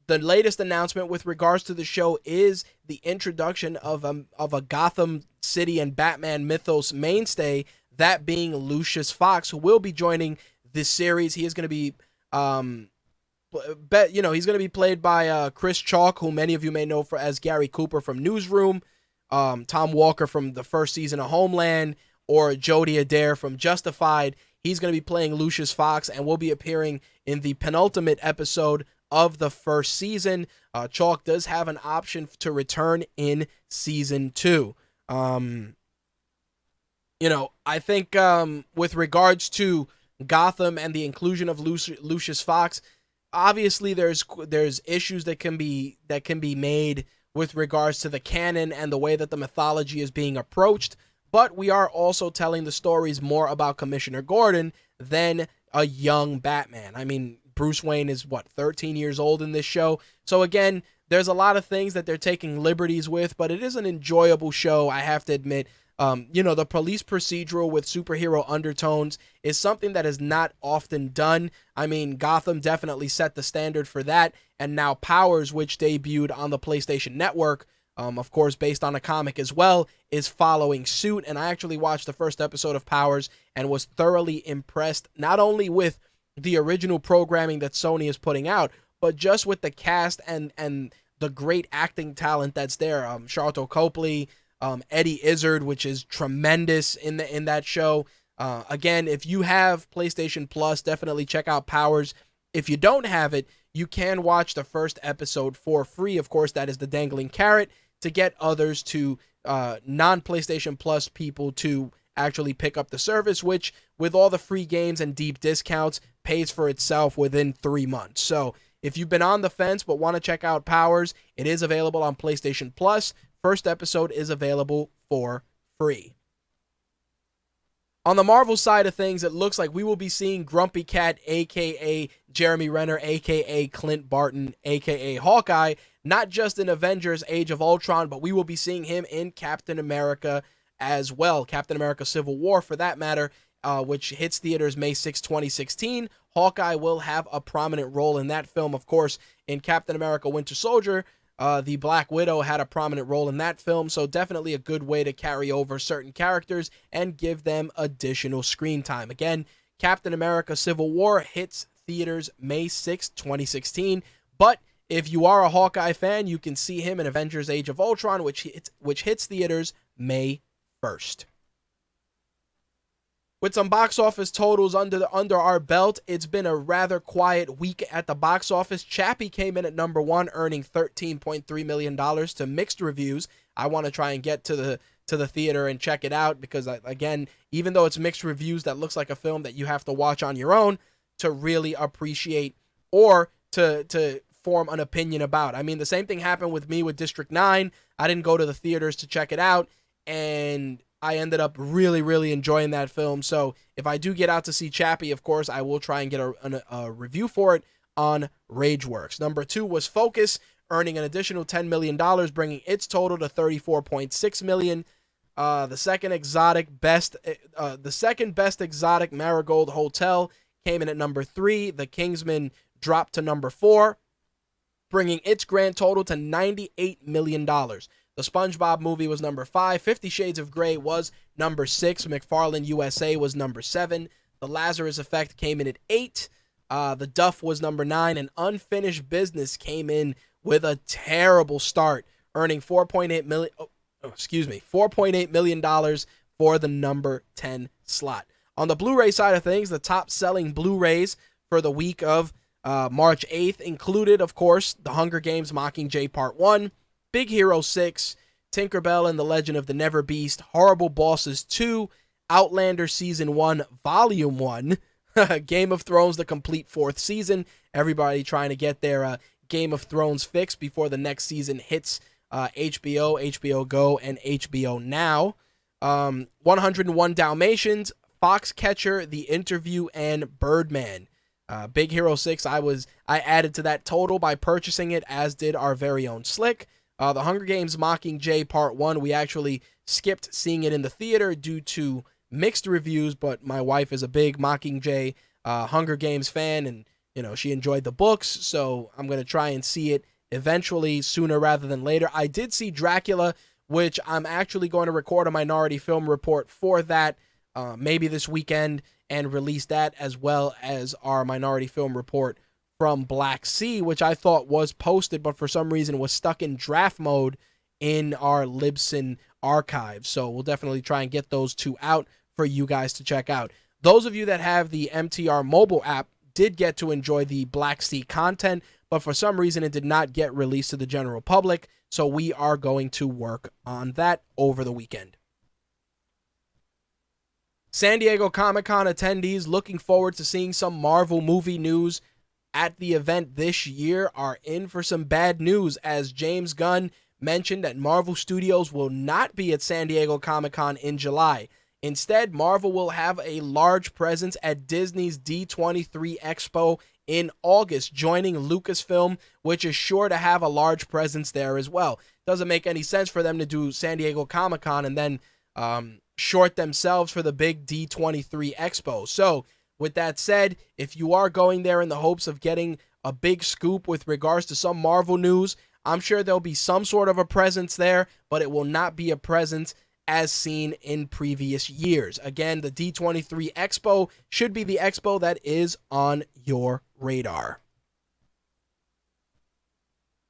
S1: latest announcement with regards to the show is the introduction of a Gotham City and Batman mythos mainstay, that being Lucius Fox, who will be joining this series. He is going to be he's going to be played by Chris Chalk, who many of you may know as Gary Cooper from Newsroom, Tom Walker from the first season of Homeland, or Jodie Adair from Justified. He's going to be playing Lucius Fox and will be appearing in the penultimate episode of the first season. Chalk does have an option to return in season 2. I think with regards to Gotham and the inclusion of Lucius Fox, obviously there's issues that can be made with regards to the canon and the way that the mythology is being approached, but we are also telling the stories more about Commissioner Gordon than a young Batman. I mean, Bruce Wayne is 13 years old in this show. So again, there's a lot of things that they're taking liberties with, but it is an enjoyable show, I have to admit. The police procedural with superhero undertones is something that is not often done. I mean, Gotham definitely set the standard for that, and now Powers, which debuted on the PlayStation Network, of course based on a comic as well, is following suit. And I actually watched the first episode of Powers and was thoroughly impressed, not only with the original programming that Sony is putting out, but just with the cast and the great acting talent that's there. Sharlto Copley, Eddie Izzard, which is tremendous in that show. Again, if you have PlayStation Plus, definitely check out Powers. If you don't have it, you can watch the first episode for free. Of course, that is the dangling carrot to get others to non-PlayStation Plus people to actually pick up the service, which with all the free games and deep discounts pays for itself within 3 months. So if you've been on the fence but want to check out Powers, it is available on PlayStation Plus. First episode is available for free. On the Marvel side of things, it looks like we will be seeing Grumpy Cat, a.k.a. Jeremy Renner, a.k.a. Clint Barton, a.k.a. Hawkeye, not just in Avengers Age of Ultron, but we will be seeing him in Captain America as well. Captain America Civil War, for that matter, which hits theaters May 6, 2016. Hawkeye will have a prominent role in that film. Of course, in Captain America Winter Soldier, the Black Widow had a prominent role in that film, so definitely a good way to carry over certain characters and give them additional screen time. Again, Captain America Civil War hits theaters May 6, 2016, but if you are a Hawkeye fan, you can see him in Avengers Age of Ultron, which hits theaters May 1st. With some box office totals under our belt, it's been a rather quiet week at the box office. Chappie came in at number 1, earning $13.3 million to mixed reviews. I want to try and get to the theater and check it out because, again, even though it's mixed reviews, that looks like a film that you have to watch on your own to really appreciate or to form an opinion about. I mean, the same thing happened with me with District 9. I didn't go to the theaters to check it out, and I ended up really, really enjoying that film. So if I do get out to see Chappie, of course, I will try and get a review for it on Rageworks. Number 2 was Focus, earning an additional $10 million, bringing its total to $34.6 million. The second best exotic, Marigold Hotel, came in at number 3. The Kingsman dropped to number 4, bringing its grand total to $98 million. The SpongeBob movie was number 5. 50 Shades of Grey was number 6. McFarlane USA was number 7. The Lazarus Effect came in at 8. The Duff was number 9. And Unfinished Business came in with a terrible start, earning $4.8 million for the number 10 slot. On the Blu-ray side of things, the top-selling Blu-rays for the week of March 8th included, of course, The Hunger Games Mockingjay Part 1, Big Hero 6, Tinkerbell and the Legend of the Never Beast, Horrible Bosses 2, Outlander Season 1, Volume 1, Game of Thrones, the complete 4th season. Everybody trying to get their Game of Thrones fix before the next season hits HBO, HBO Go, and HBO Now. 101 Dalmatians, Foxcatcher, The Interview, and Birdman. Big Hero 6, I added to that total by purchasing it, as did our very own Slick. The Hunger Games Mockingjay Part 1, we actually skipped seeing it in the theater due to mixed reviews, but my wife is a big Mockingjay Hunger Games fan, and she enjoyed the books, so I'm going to try and see it eventually, sooner rather than later. I did see Dracula, which I'm actually going to record a Minority Film Report for that, maybe this weekend, and release that as well as our Minority Film Report from Black Sea, which I thought was posted, but for some reason was stuck in draft mode in our Libsyn archive. So we'll definitely try and get those 2 out for you guys to check out. Those of you that have the MTR mobile app did get to enjoy the Black Sea content, but for some reason it did not get released to the general public, so we are going to work on that over the weekend. San Diego Comic-Con attendees looking forward to seeing some Marvel movie news at the event this year are in for some bad news, as James Gunn mentioned that Marvel Studios will not be at San Diego Comic-Con in July. Instead, Marvel will have a large presence at Disney's D23 Expo in August, joining Lucasfilm, which is sure to have a large presence there as well. Doesn't make any sense for them to do San Diego Comic-Con and then short themselves for the big D23 Expo. So, with that said, if you are going there in the hopes of getting a big scoop with regards to some Marvel news, I'm sure there'll be some sort of a presence there, but it will not be a presence as seen in previous years. Again, the D23 Expo should be the expo that is on your radar.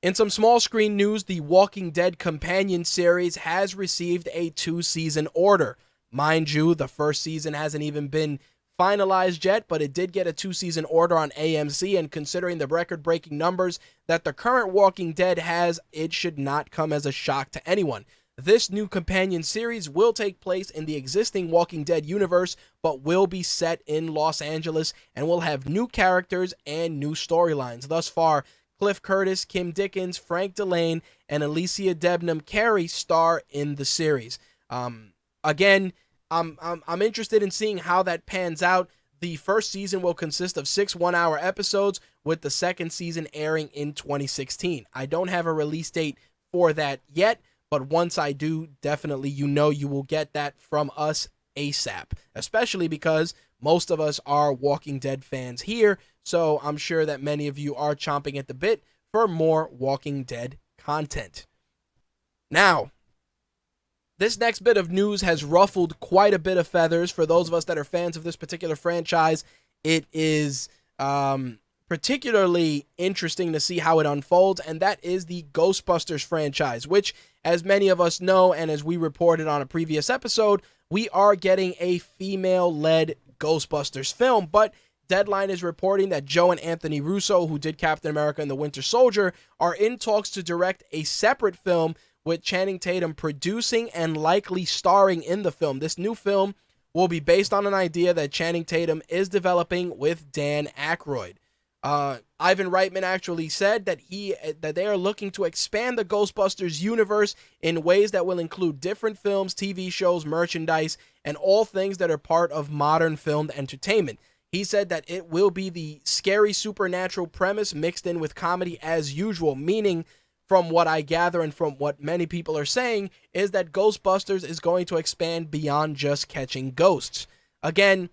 S1: In some small screen news, the Walking Dead companion series has received a 2-season order. Mind you, the first season hasn't even been finalized yet, but it did get a 2-season order on AMC, and considering the record-breaking numbers that the current Walking Dead has, it should not come as a shock to anyone. This new companion series will take place in the existing Walking Dead universe, but will be set in Los Angeles and will have new characters and new storylines. Thus far, Cliff Curtis, Kim Dickens, Frank Delane, and Alicia Debnam Carey star in the series. Again, I'm interested in seeing how that pans out. The first season will consist of 6 one-hour episodes, with the second season airing in 2016. I don't have a release date for that yet, but once I do, definitely you will get that from us ASAP, especially because most of us are Walking Dead fans here, so I'm sure that many of you are chomping at the bit for more Walking Dead content. Now, this next bit of news has ruffled quite a bit of feathers for those of us that are fans of this particular franchise. It is particularly interesting to see how it unfolds, and that is the Ghostbusters franchise, which, as many of us know, and as we reported on a previous episode, we are getting a female-led Ghostbusters film, but Deadline is reporting that Joe and Anthony Russo, who did Captain America and the Winter Soldier, are in talks to direct a separate film with Channing Tatum producing and likely starring in the film. This new film will be based on an idea that Channing Tatum is developing with Dan Aykroyd. Ivan Reitman actually said that they are looking to expand the Ghostbusters universe in ways that will include different films, TV shows, merchandise, and all things that are part of modern filmed entertainment. He said that it will be the scary supernatural premise mixed in with comedy as usual, meaning, from what I gather and from what many people are saying, is that Ghostbusters is going to expand beyond just catching ghosts. Again,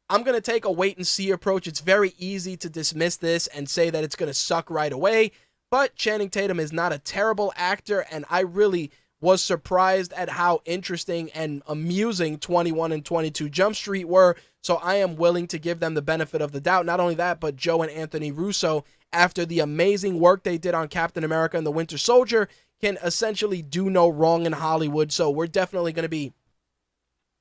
S1: I'm going to take a wait-and-see approach. It's very easy to dismiss this and say that it's going to suck right away, but Channing Tatum is not a terrible actor, and I really was surprised at how interesting and amusing 21 and 22 Jump Street were, so I am willing to give them the benefit of the doubt. Not only that, but Joe and Anthony Russo, after the amazing work they did on Captain America and the Winter Soldier, can essentially do no wrong in Hollywood, so we're definitely going to be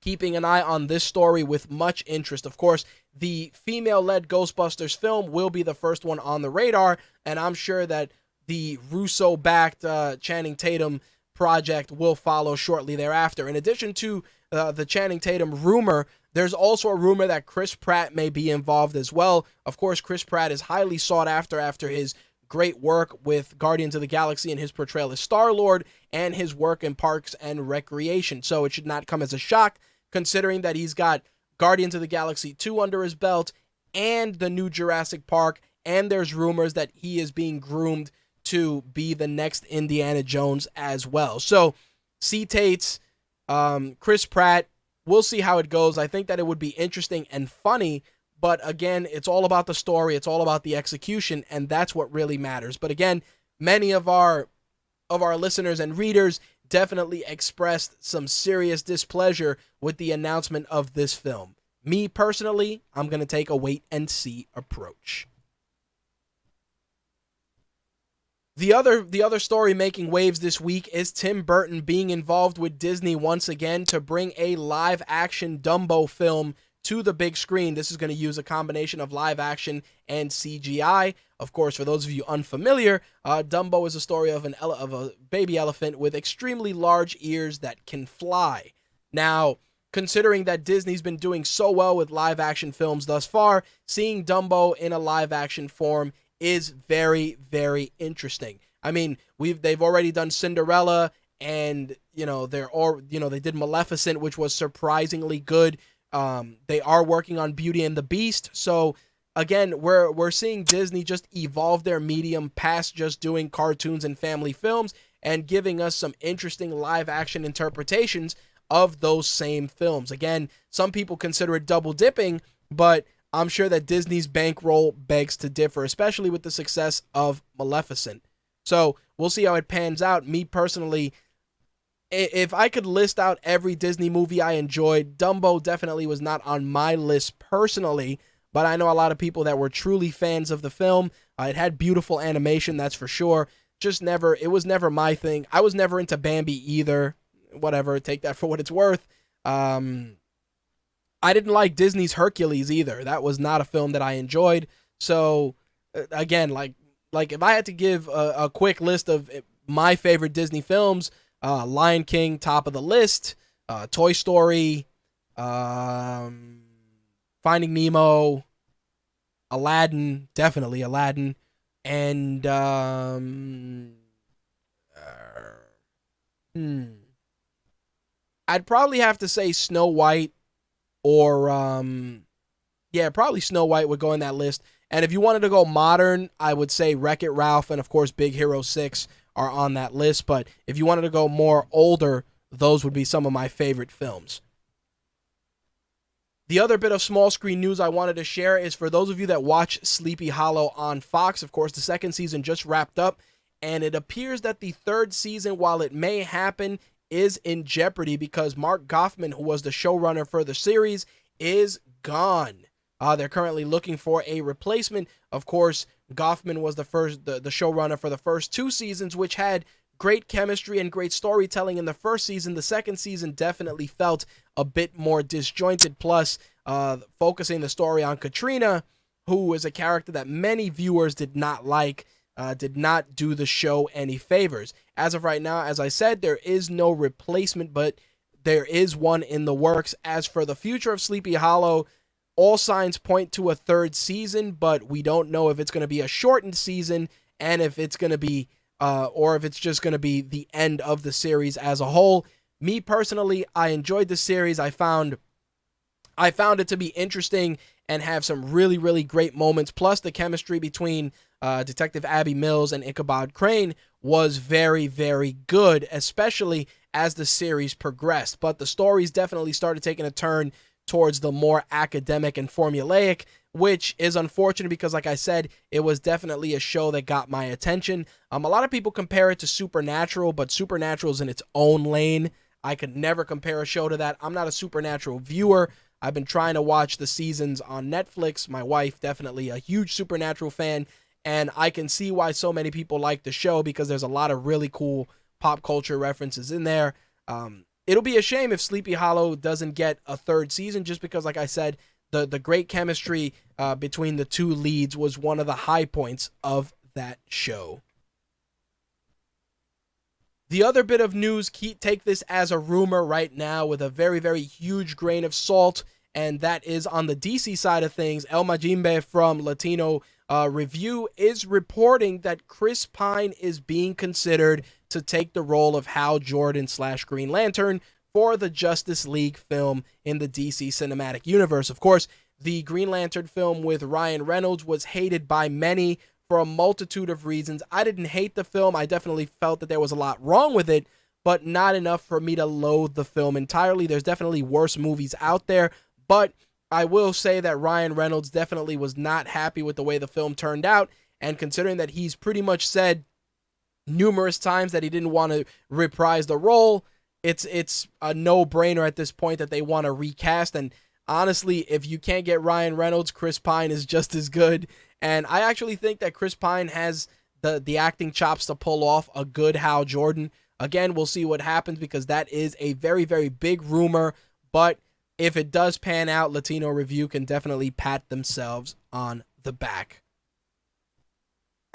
S1: keeping an eye on this story with much interest. Of course, the female-led Ghostbusters film will be the first one on the radar, and I'm sure that the Russo-backed Channing Tatum project will follow shortly thereafter. In addition to the Channing Tatum rumor, there's also a rumor that Chris Pratt may be involved as well. Of course, Chris Pratt is highly sought after his great work with Guardians of the Galaxy and his portrayal as Star-Lord and his work in Parks and Recreation. So it should not come as a shock, considering that he's got Guardians of the Galaxy 2 under his belt and the new Jurassic Park, and there's rumors that he is being groomed to be the next Indiana Jones as well. So, C. Tate's, Chris Pratt, we'll see how it goes. I think that it would be interesting and funny, but again, it's all about the story, it's all about the execution, and that's what really matters. But again, many of our listeners and readers definitely expressed some serious displeasure with the announcement of this film. Me personally, I'm going to take a wait-and-see approach. The other story making waves this week is Tim Burton being involved with Disney once again to bring a live-action Dumbo film to the big screen. This is going to use a combination of live action and CGI. Of course, for those of you unfamiliar, Dumbo is a story of a baby elephant with extremely large ears that can fly. Now, considering that Disney's been doing so well with live-action films thus far, seeing Dumbo in a live-action form is very, very interesting. I mean, they've already done Cinderella, and they did Maleficent, which was surprisingly good. They are working on Beauty and the Beast. So again, we're seeing Disney just evolve their medium past just doing cartoons and family films and giving us some interesting live action interpretations of those same films. Again, some people consider it double dipping, but I'm sure that Disney's bankroll begs to differ, especially with the success of Maleficent. So we'll see how it pans out. Me personally, if I could list out every Disney movie I enjoyed, Dumbo definitely was not on my list personally, but I know a lot of people that were truly fans of the film. It had beautiful animation, that's for sure. It was never my thing. I was never into Bambi either. Whatever, take that for what it's worth. I didn't like Disney's Hercules either. That was not a film that I enjoyed. So, again, like if I had to give a quick list of my favorite Disney films, Lion King, top of the list, Toy Story, Finding Nemo, Aladdin, definitely Aladdin, and I'd probably have to say Snow White, or probably Snow White would go in that list. And if you wanted to go modern, I would say Wreck-It Ralph and of course Big Hero 6 are on that list. But if you wanted to go more older, those would be some of my favorite films. The other bit of small screen news I wanted to share is for those of you that watch Sleepy Hollow on Fox. Of course, the second season just wrapped up, and it appears that the third season, while it may happen, is in jeopardy because Mark Goffman, who was the showrunner for the series, is gone. They're currently looking for a replacement. Of course, Goffman was the showrunner for the first two seasons, which had great chemistry and great storytelling in the first season. The second season definitely felt a bit more disjointed, plus focusing the story on Katrina, who is a character that many viewers did not like, did not do the show any favors. As of right now, as I said, there is no replacement, but there is one in the works. As for the future of Sleepy Hollow, all signs point to a third season, but we don't know if it's going to be a shortened season and if it's going to be or if it's just going to be the end of the series as a whole. Me personally, I enjoyed the series. I found it to be interesting and have some really, really great moments. Plus, the chemistry between Detective Abby Mills and Ichabod Crane was very, very good, especially as the series progressed. But the stories definitely started taking a turn towards the more academic and formulaic, which is unfortunate because, like I said, it was definitely a show that got my attention. A lot of people compare it to Supernatural, but Supernatural is in its own lane. I could never compare a show to that. I'm not a Supernatural viewer. I've been trying to watch the seasons on Netflix. My wife, definitely a huge Supernatural fan, and I can see why so many people like the show because there's a lot of really cool pop culture references in there. It'll be a shame if Sleepy Hollow doesn't get a third season just because, like I said, the great chemistry between the two leads was one of the high points of that show. The other bit of news, take this as a rumor right now with a very, very huge grain of salt, and that is on the DC side of things. El Majimbe from Latino Review is reporting that Chris Pine is being considered to take the role of Hal Jordan / Green Lantern for the Justice League film in the DC Cinematic Universe. Of course, the Green Lantern film with Ryan Reynolds was hated by many for a multitude of reasons. I didn't hate the film. I definitely felt that there was a lot wrong with it, but not enough for me to loathe the film entirely. There's definitely worse movies out there, but I will say that Ryan Reynolds definitely was not happy with the way the film turned out, and considering that he's pretty much said numerous times that he didn't want to reprise the role, it's a no-brainer at this point that they want to recast. And honestly, if you can't get Ryan Reynolds, Chris Pine is just as good. And I actually think that Chris Pine has the acting chops to pull off a good Hal Jordan. Again, we'll see what happens because that is a very, very big rumor. But if it does pan out, Latino Review can definitely pat themselves on the back.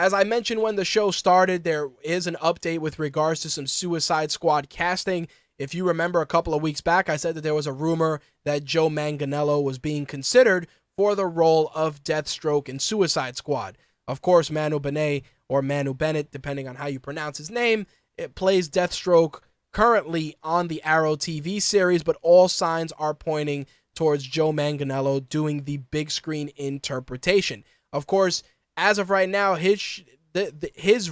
S1: As I mentioned when the show started, there is an update with regards to some Suicide Squad casting. If you remember a couple of weeks back, I said that there was a rumor that Joe Manganiello was being considered for the role of Deathstroke in Suicide Squad. Of course, Manu Bennett, or Manu Bennett, depending on how you pronounce his name, it plays Deathstroke currently on the Arrow TV series, but all signs are pointing towards Joe Manganiello doing the big screen interpretation. Of course, as of right now, this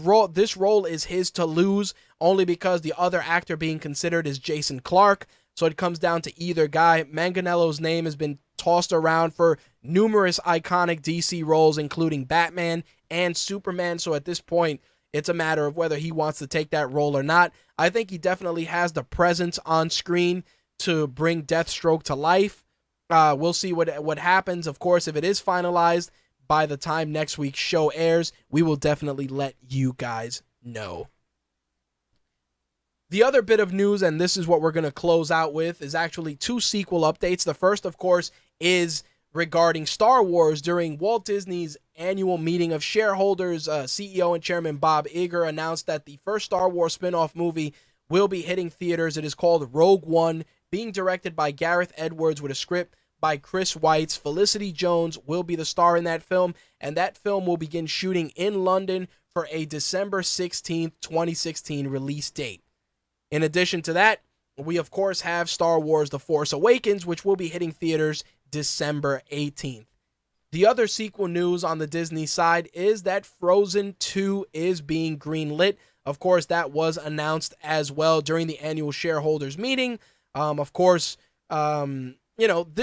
S1: role is his to lose, only because the other actor being considered is Jason Clarke. So it comes down to either guy. Manganiello's name has been tossed around for numerous iconic DC roles, including Batman and Superman. So at this point, It's a matter of whether he wants to take that role or not. I think he definitely has the presence on screen to bring Deathstroke to life. We'll see what happens. Of course, if it is finalized by the time next week's show airs, we will definitely let you guys know. The other bit of news, and this is what we're going to close out with, is actually 2 sequel updates. The first, of course, is regarding Star Wars. During Walt Disney's annual meeting of shareholders, CEO and Chairman Bob Iger announced that the first Star Wars spin-off movie will be hitting theaters. It is called Rogue One, being directed by Gareth Edwards with a script by Chris Weitz. Felicity Jones will be the star in that film, and that film will begin shooting in London for a December 16th, 2016 release date. In addition to that, we of course have Star Wars The Force Awakens, which will be hitting theaters December 18th. The other sequel news on the Disney side is that Frozen 2 is being greenlit. Of course, that was announced as well during the annual shareholders meeting. This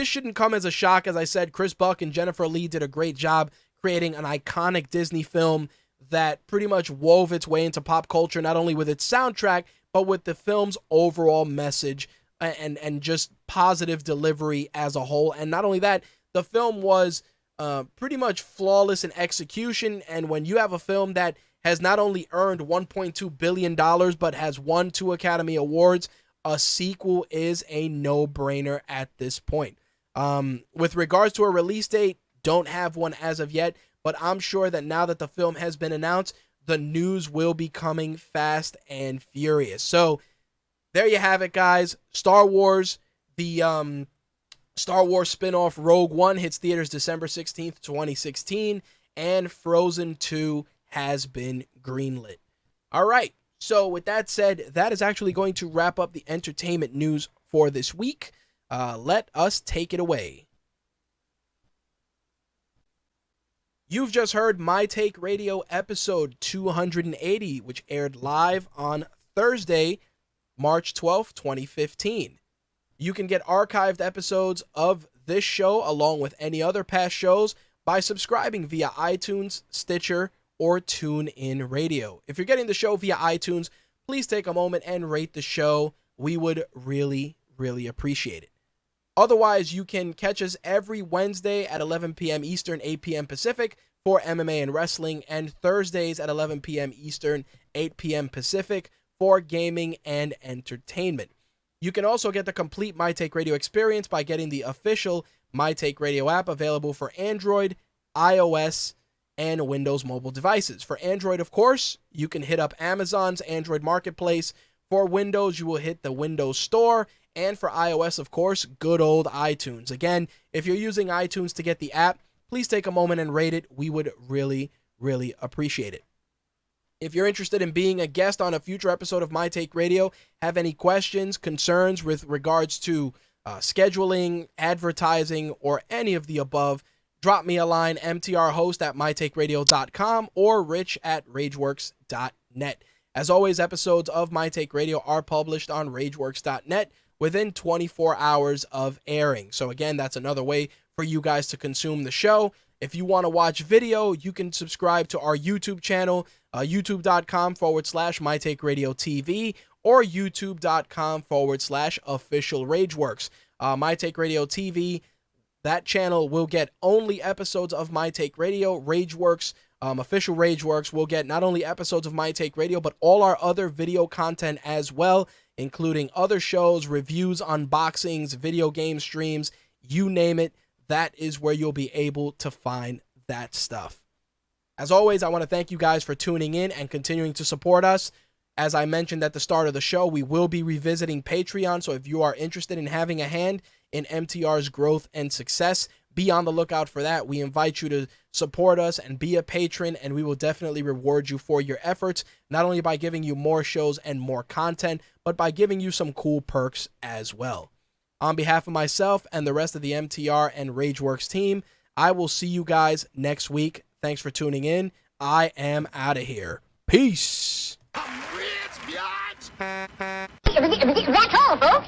S1: shouldn't come as a shock. As I said, Chris Buck and Jennifer Lee did a great job creating an iconic Disney film that pretty much wove its way into pop culture, not only with its soundtrack, but with the film's overall message and just positive delivery as a whole. And not only that, the film was pretty much flawless in execution. And when you have a film that has not only earned $1.2 billion, but has won 2 Academy Awards, a sequel is a no-brainer at this point. With regards to a release date, don't have one as of yet, but I'm sure that now that the film has been announced, the news will be coming fast and furious. So there you have it, guys. Star Wars, the Star Wars spin-off Rogue One hits theaters December 16th, 2016, and Frozen 2 has been greenlit. All right, so with that said, that is actually going to wrap up the entertainment news for this week. Let us take it away. You've just heard My Take Radio episode 280, which aired live on Thursday, March 12th, 2015. You can get archived episodes of this show along with any other past shows by subscribing via iTunes, Stitcher, or TuneIn Radio. If you're getting the show via iTunes, please take a moment and rate the show. We would really, really appreciate it. Otherwise, you can catch us every Wednesday at 11 p.m. Eastern, 8 p.m. Pacific for MMA and wrestling, and Thursdays at 11 p.m. Eastern, 8 p.m. Pacific for gaming and entertainment. You can also get the complete My Take Radio experience by getting the official My Take Radio app, available for Android, iOS, and Windows mobile devices. For Android, of course, you can hit up Amazon's Android Marketplace. For Windows, you will hit the Windows Store. And for iOS, of course, good old iTunes. Again, if you're using iTunes to get the app, please take a moment and rate it. We would really, really appreciate it. If you're interested in being a guest on a future episode of My Take Radio, have any questions, concerns with regards to scheduling, advertising, or any of the above, drop me a line, mtrhost@mytakeradio.com or rich@rageworks.net. As always, episodes of My Take Radio are published on rageworks.net within 24 hours of airing. So again, that's another way for you guys to consume the show. If you want to watch video, you can subscribe to our YouTube channel, youtube.com/MyTakeRadioTV or youtube.com/officialrageworks. My Take Radio TV, that channel will get only episodes of My Take Radio. Rageworks, official Rageworks, will get not only episodes of My Take Radio, but all our other video content as well, including other shows, reviews, unboxings, video game streams, you name it. That is where you'll be able to find that stuff. As always, I want to thank you guys for tuning in and continuing to support us. As I mentioned at the start of the show, we will be revisiting Patreon, so if you are interested in having a hand in MTR's growth and success, be on the lookout for that. We invite you to support us and be a patron, and we will definitely reward you for your efforts, not only by giving you more shows and more content, but by giving you some cool perks as well. On behalf of myself and the rest of the MTR and Rageworks team, I will see you guys next week. Thanks for tuning in. I am out of here. Peace.
S5: I'm rich, biatch!
S6: That's all, folks.